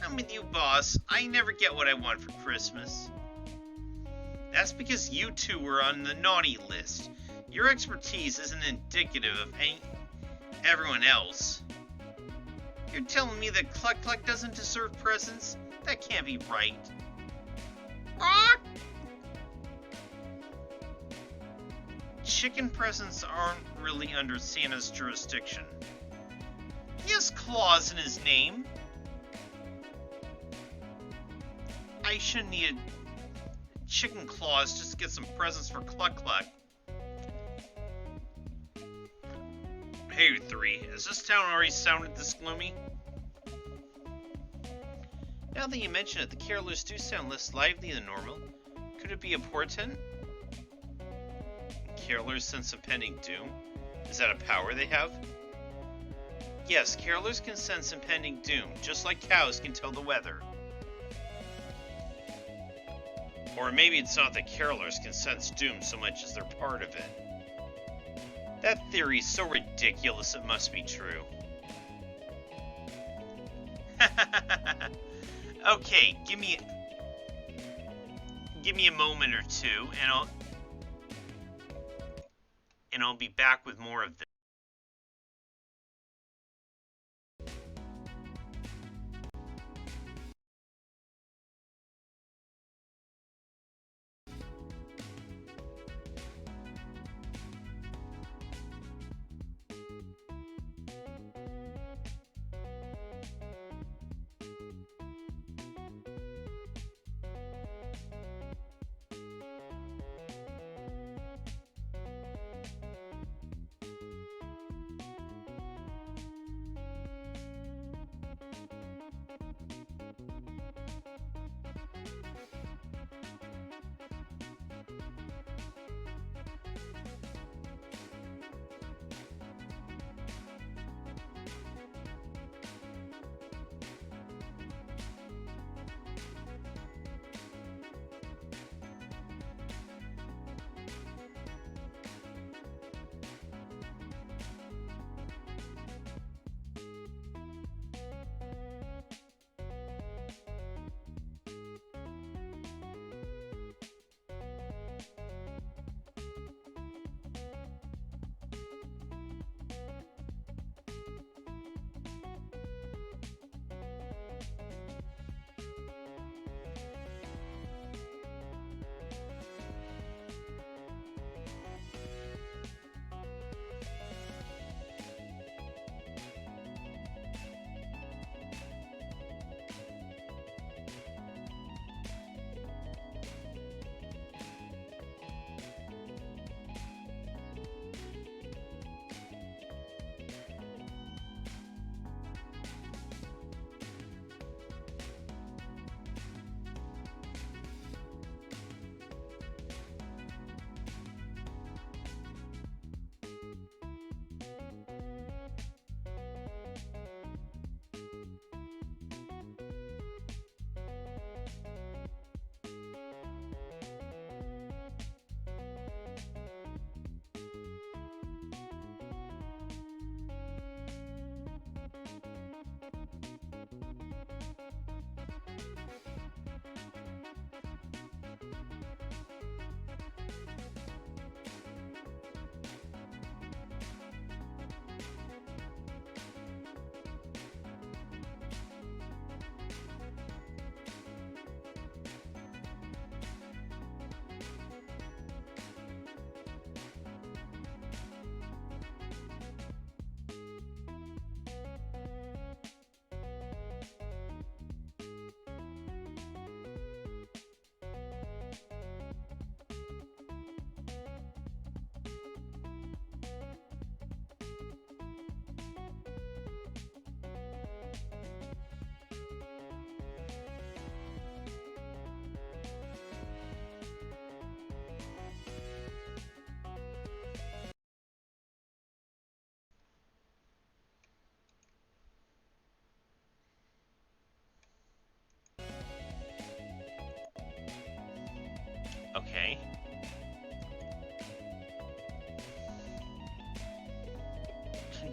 I'm with you, boss. I never get what I want for Christmas. That's because you two were on the naughty list. Your expertise isn't indicative of everyone else. You're telling me that Cluck Cluck doesn't deserve presents? That can't be right. Chicken presents aren't really under Santa's jurisdiction. He has claws in his name. I shouldn't need chicken claws just to get some presents for Cluck Cluck. Hey, three, has this town already sounded this gloomy? Now that you mention it, the carolers do sound less lively than normal. Could it be a portent? Carolers sense impending doom? Is that a power they have? Yes, carolers can sense impending doom, just like cows can tell the weather. Or maybe it's not that carolers can sense doom so much as they're part of it. That theory's so ridiculous it must be true. Okay, give me a moment or two, and I'll be back with more of this.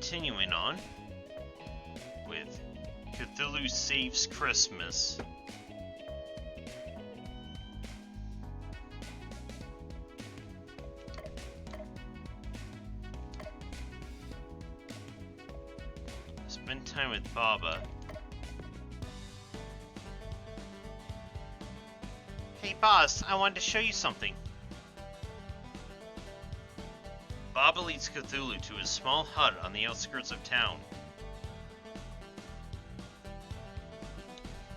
continuing on with Cthulhu Saves Christmas. Spend time with Baba. Hey boss, I wanted to show you something. Baba leads Cthulhu to his small hut on the outskirts of town.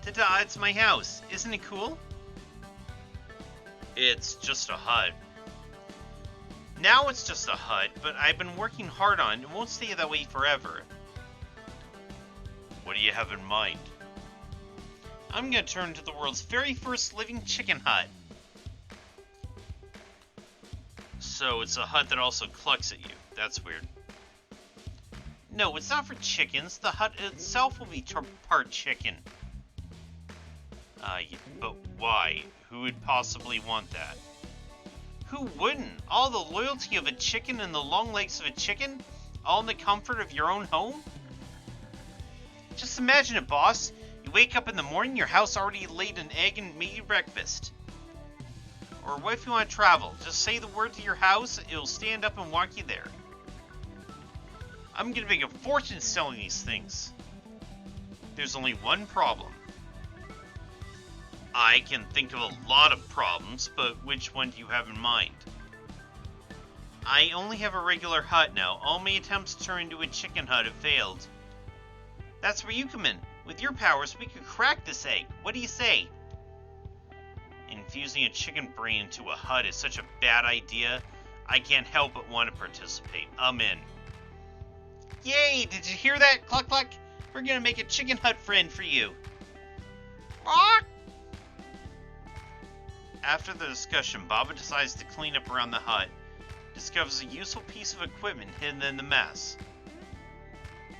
Ta-da, it's my house. Isn't it cool? It's just a hut. Now it's just a hut, but I've been working hard on it. It won't stay that way forever. What do you have in mind? I'm gonna turn into the world's very first living chicken hut. So it's a hut that also clucks at you. That's weird. No, it's not for chickens. The hut itself will be part chicken. But why? Who would possibly want that? Who wouldn't? All the loyalty of a chicken and the long legs of a chicken? All in the comfort of your own home? Just imagine it, boss. You wake up in the morning, your house already laid an egg and made you breakfast. Or what if you want to travel? Just say the word to your house, it'll stand up and walk you there. I'm gonna make a fortune selling these things. There's only one problem. I can think of a lot of problems, but which one do you have in mind? I only have a regular hut now. All my attempts to turn into a chicken hut have failed. That's where you come in. With your powers, we could crack this egg. What do you say? Infusing a chicken brain into a hut is such a bad idea. I can't help but want to participate. I'm in. Yay! Did you hear that? Cluck cluck! We're gonna make a chicken hut friend for you. Rock! After the discussion, Baba decides to clean up around the hut. Discovers a useful piece of equipment hidden in the mess.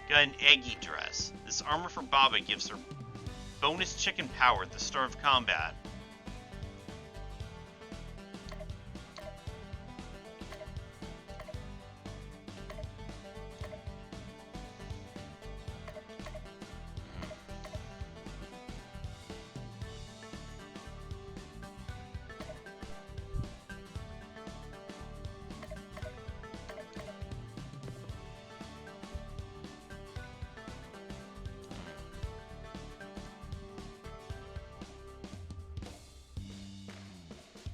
Got an eggy dress. This armor for Baba gives her bonus chicken power at the start of combat.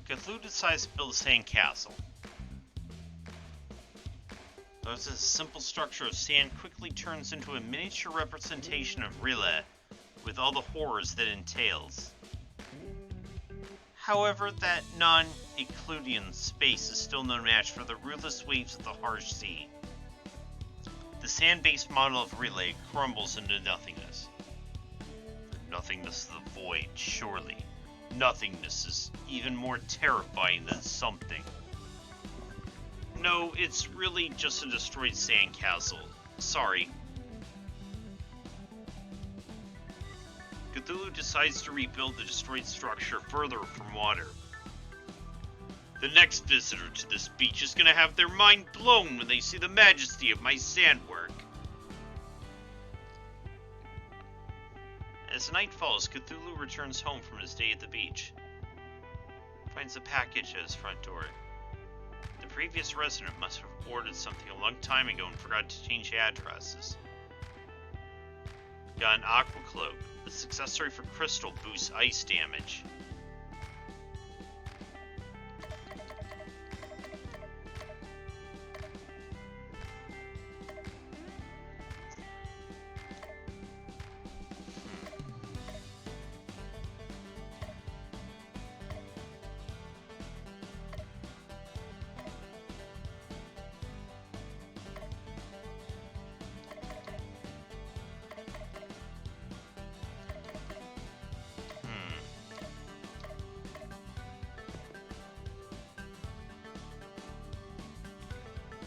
Cthulhu decides to build a sand castle. But this simple structure of sand quickly turns into a miniature representation of R'lyeh, with all the horrors that entails. However, that non-Euclidean space is still no match for the ruthless waves of the harsh sea. The sand-based model of R'lyeh crumbles into nothingness. The nothingness of the void, surely. Nothingness is even more terrifying than something. No, it's really just a destroyed sandcastle. Sorry. Cthulhu decides to rebuild the destroyed structure further from water. The next visitor to this beach is gonna have their mind blown when they see the majesty of my sandwork. As night falls, Cthulhu returns home from his day at the beach. Finds a package at his front door. The previous resident must have ordered something a long time ago and forgot to change addresses. Got an aqua cloak. This accessory for crystal boosts ice damage.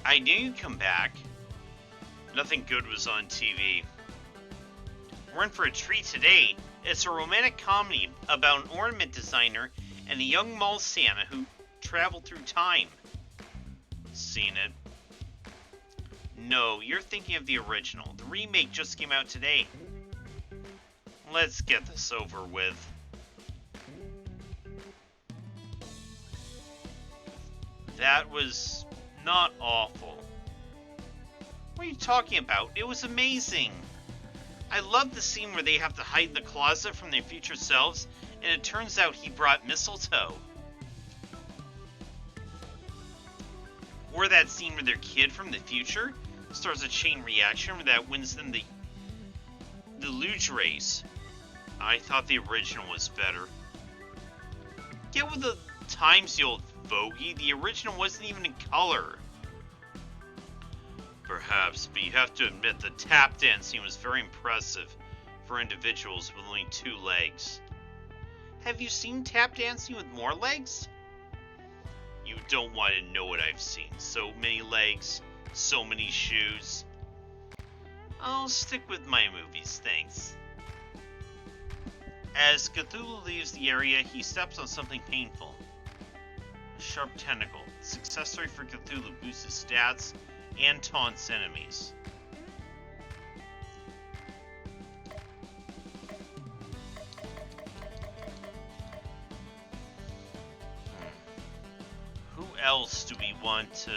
I knew you'd come back. Nothing good was on TV. We're in for a treat today. It's a romantic comedy about an ornament designer and a young mall Santa who traveled through time. Seen it. No, you're thinking of the original. The remake just came out today. Let's get this over with. That was not awful. What are you talking about? It was amazing. I love the scene where they have to hide in the closet from their future selves, and it turns out he brought mistletoe. Or that scene where their kid from the future starts a chain reaction that wins them the luge race. I thought the original was better. Get with the times, you old fogey. The original wasn't even in color. Perhaps, but you have to admit the tap dancing was very impressive for individuals with only 2 legs. Have you seen tap dancing with more legs? You don't want to know what I've seen. So many legs, so many shoes. I'll stick with my movies, thanks. As Cthulhu leaves the area, he steps on something painful. A sharp tentacle. The successor for Cthulhu boosts his stats and taunts enemies. Who else do we want to...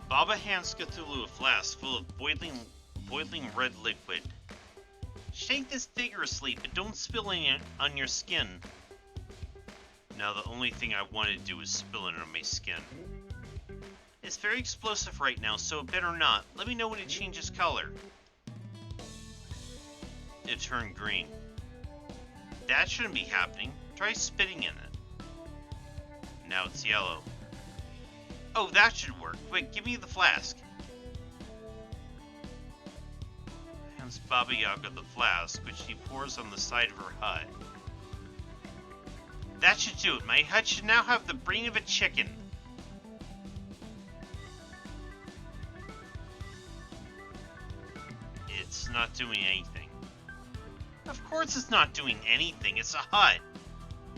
Baba hands Cthulhu a flask full of boiling red liquid. Shake this vigorously, but don't spill any on your skin. Now the only thing I want to do is spill it on my skin. It's very explosive right now, so it better not. Let me know when it changes color. It turned green. That shouldn't be happening. Try spitting in it. Now it's yellow. Oh, that should work. Wait, give me the flask. Hands Baba Yaga the flask, which she pours on the side of her hut. That should do it. My hut should now have the brain of a chicken. It's not doing anything. Of course it's not doing anything. It's a hut.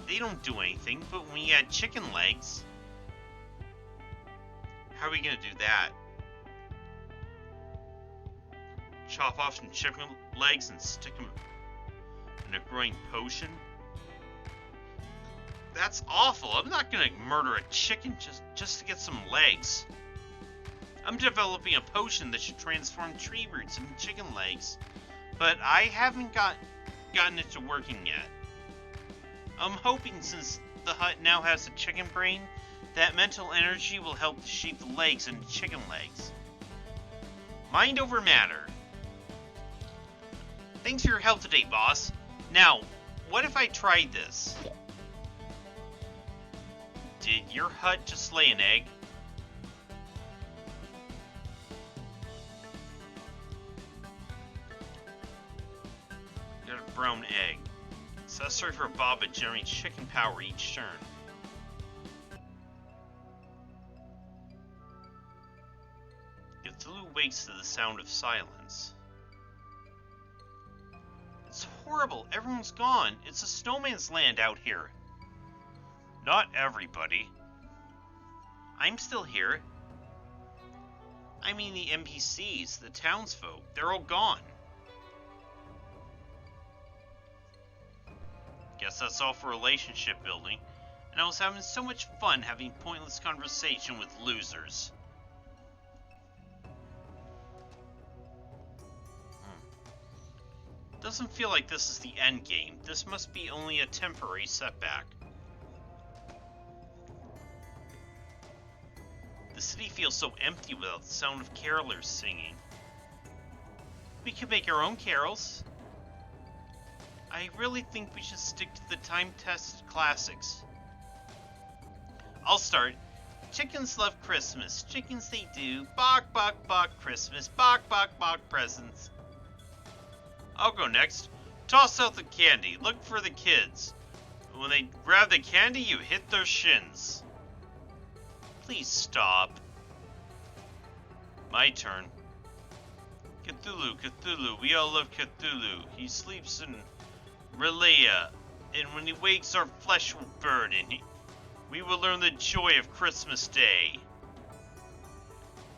They don't do anything, but when you add chicken legs... How are we gonna do that? Chop off some chicken legs and stick them in a growing potion? That's awful. I'm not gonna murder a chicken just to get some legs. I'm developing a potion that should transform tree roots into chicken legs, but I haven't gotten it to working yet. I'm hoping since the hut now has a chicken brain, that mental energy will help to shape the legs into chicken legs. Mind over matter. Thanks for your help today, boss. Now, what if I tried this? Did your hut just lay an egg? Got a brown egg. Accessory for Baba generates chicken power each turn. Cthulhu wakes to the sound of silence. It's horrible. Everyone's gone. It's a snowman's land out here. Not everybody. I'm still here. I mean the NPCs, the townsfolk. They're all gone. Guess that's all for relationship building. And I was having so much fun having pointless conversation with losers. Doesn't feel like this is the end game. This must be only a temporary setback. The city feels so empty without the sound of carolers singing. We could make our own carols. I really think we should stick to the time-tested classics. I'll start. Chickens love Christmas. Chickens they do. Bok, bok, bok, Christmas. Bok, bok, bok, presents. I'll go next. Toss out the candy. Look for the kids. When they grab the candy, you hit their shins. Please stop. My turn. Cthulhu, Cthulhu, we all love Cthulhu. He sleeps in Relea, and when he wakes our flesh will burn, and we will learn the joy of Christmas Day.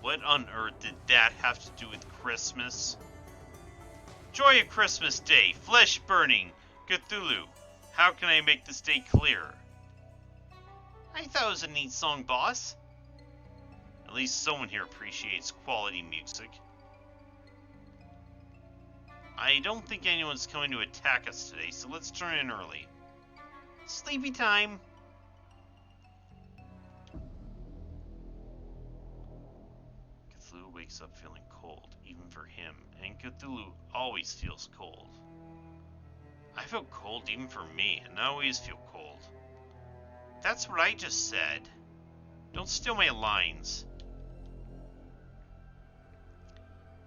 What on earth did that have to do with Christmas? Joy of Christmas Day, flesh burning, Cthulhu. How can I make this day clearer? I thought it was a neat song, boss. At least someone here appreciates quality music. I don't think anyone's coming to attack us today, so let's turn in early. Sleepy time! Cthulhu wakes up feeling cold, even for him, and Cthulhu always feels cold. I feel cold even for me, and I always feel cold. That's what I just said. Don't steal my lines.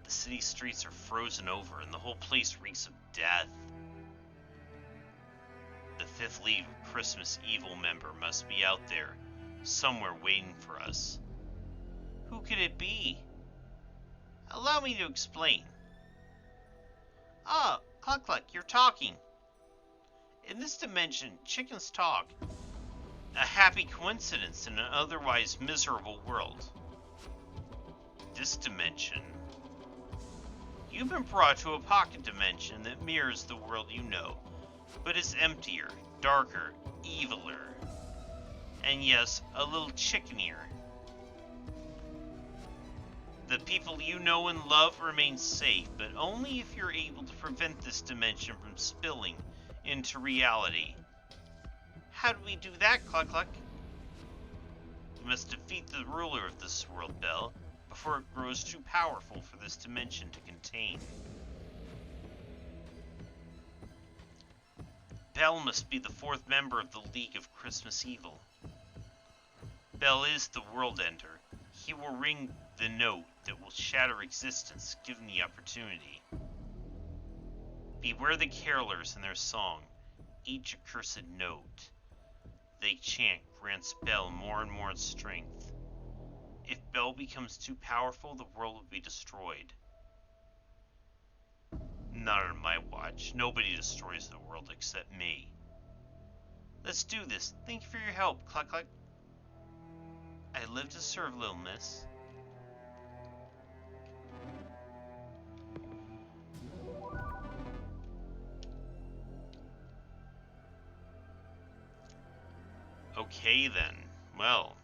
The city streets are frozen over, and the whole place reeks of death. The Fifth League of Christmas Evil member must be out there, somewhere waiting for us. Who could it be? Allow me to explain. Ah, Cluck Cluck, you're talking. In this dimension, chickens talk. A happy coincidence in an otherwise miserable world. This dimension. You've been brought to a pocket dimension that mirrors the world you know, but is emptier, darker, eviler, and yes, a little chickenier. The people you know and love remain safe, but only if you're able to prevent this dimension from spilling into reality. How do we do that, Cluck Cluck? We must defeat the ruler of this world, Belle, before it grows too powerful for this dimension to contain. Belle must be the fourth member of the League of Christmas Evil. Belle is the World Ender. He will ring the note that will shatter existence given the opportunity. Beware the carolers and their song, each accursed note they chant grants Belle more and more strength. If Belle becomes too powerful, the world will be destroyed. Not on my watch. Nobody destroys the world except me. Let's do this. Thank you for your help, Cluck Cluck. I live to serve, little miss. Okay then. Well.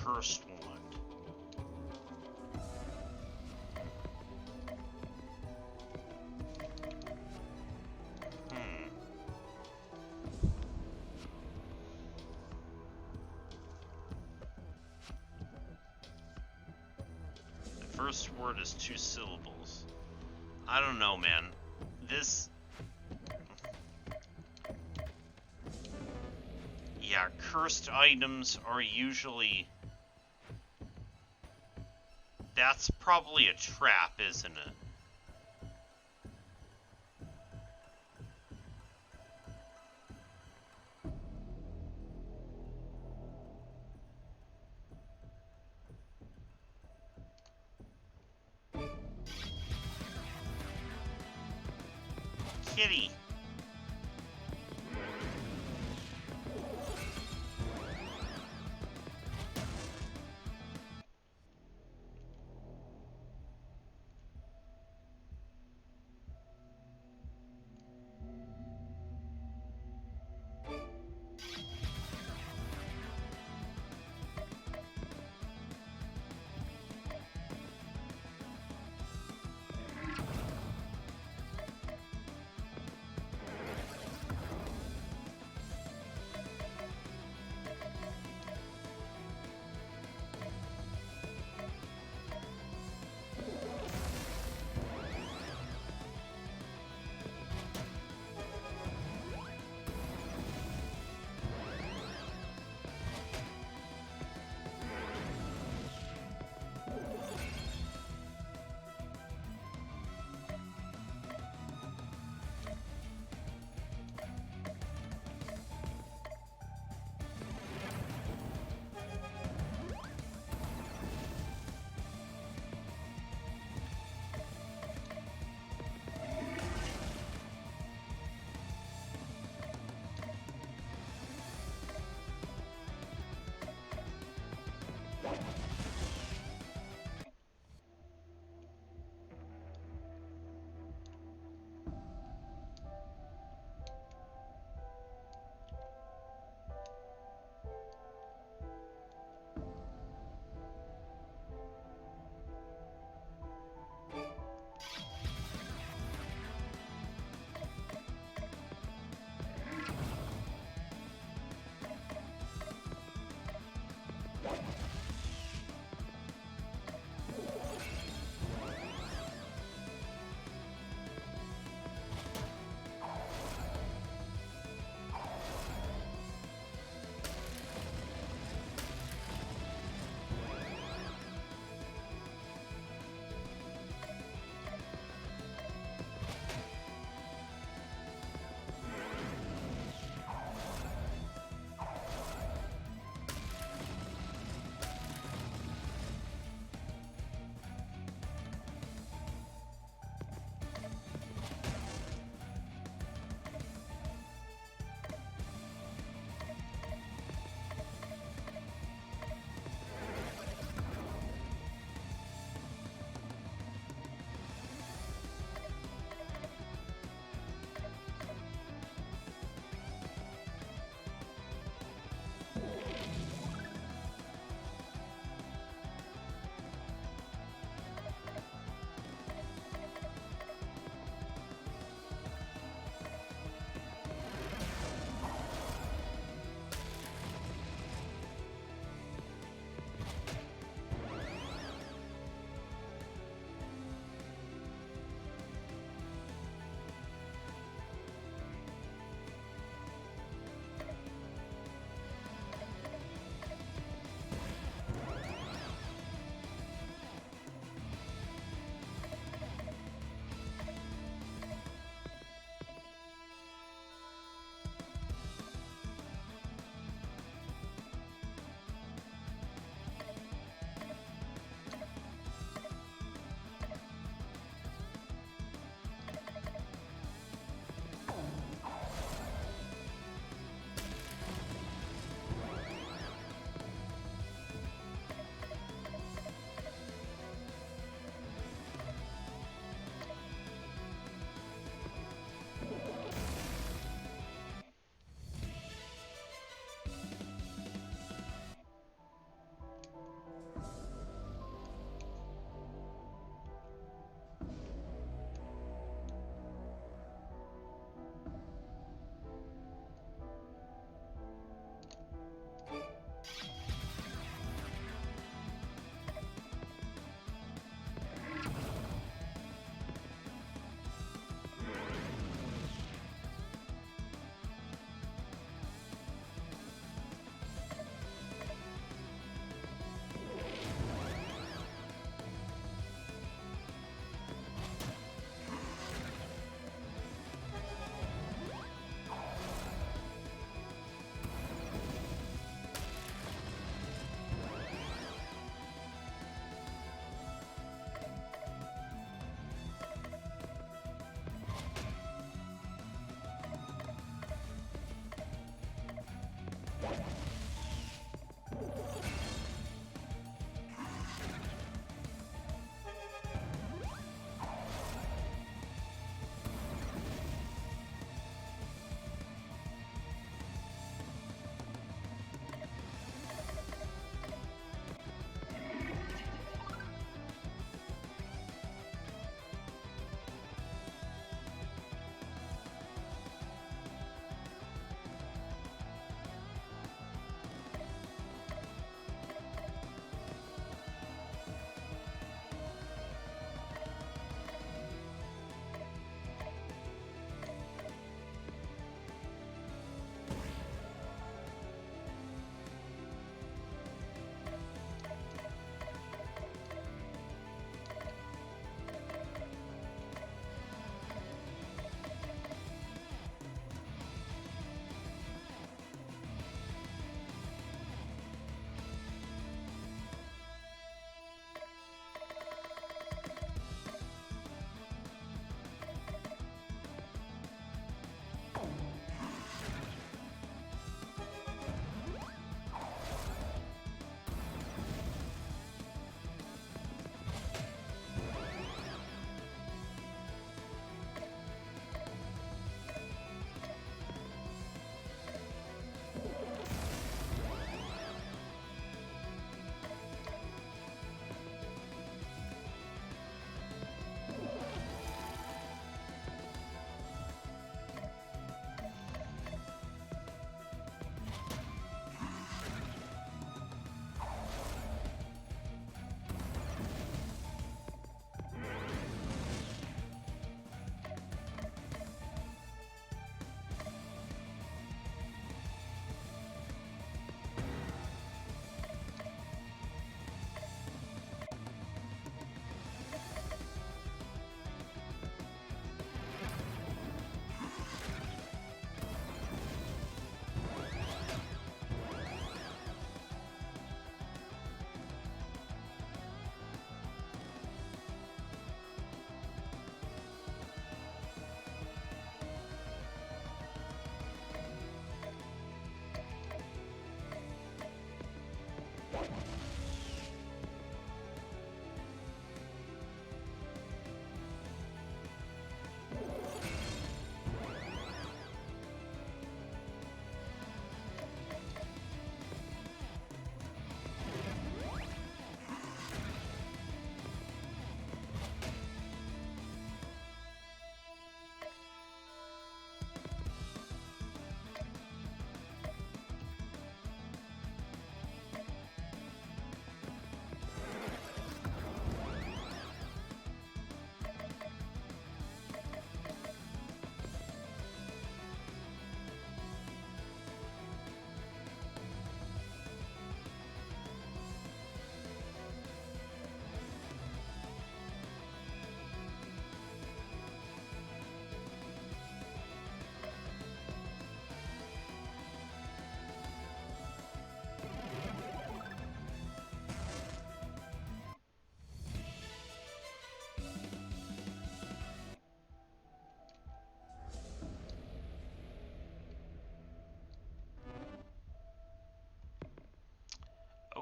cursed wand. The first word is 2 syllables. I don't know, man. This... Yeah, cursed items are usually... That's probably a trap, isn't it? Kitty.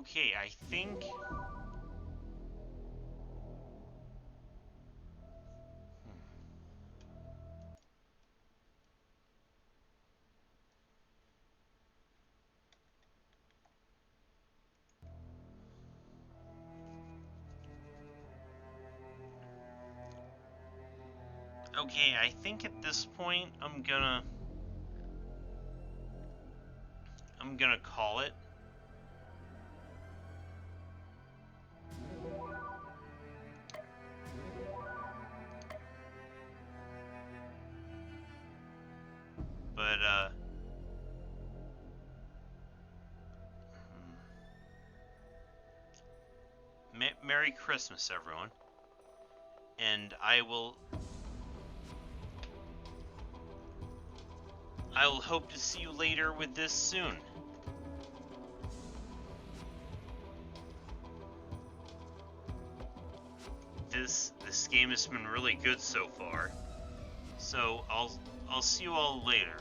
Okay, I think... Okay, I think at this point I'm gonna call it. But Merry Christmas, everyone. And I will hope to see you later with this soon. This game has been really good so far. So I'll see you all later.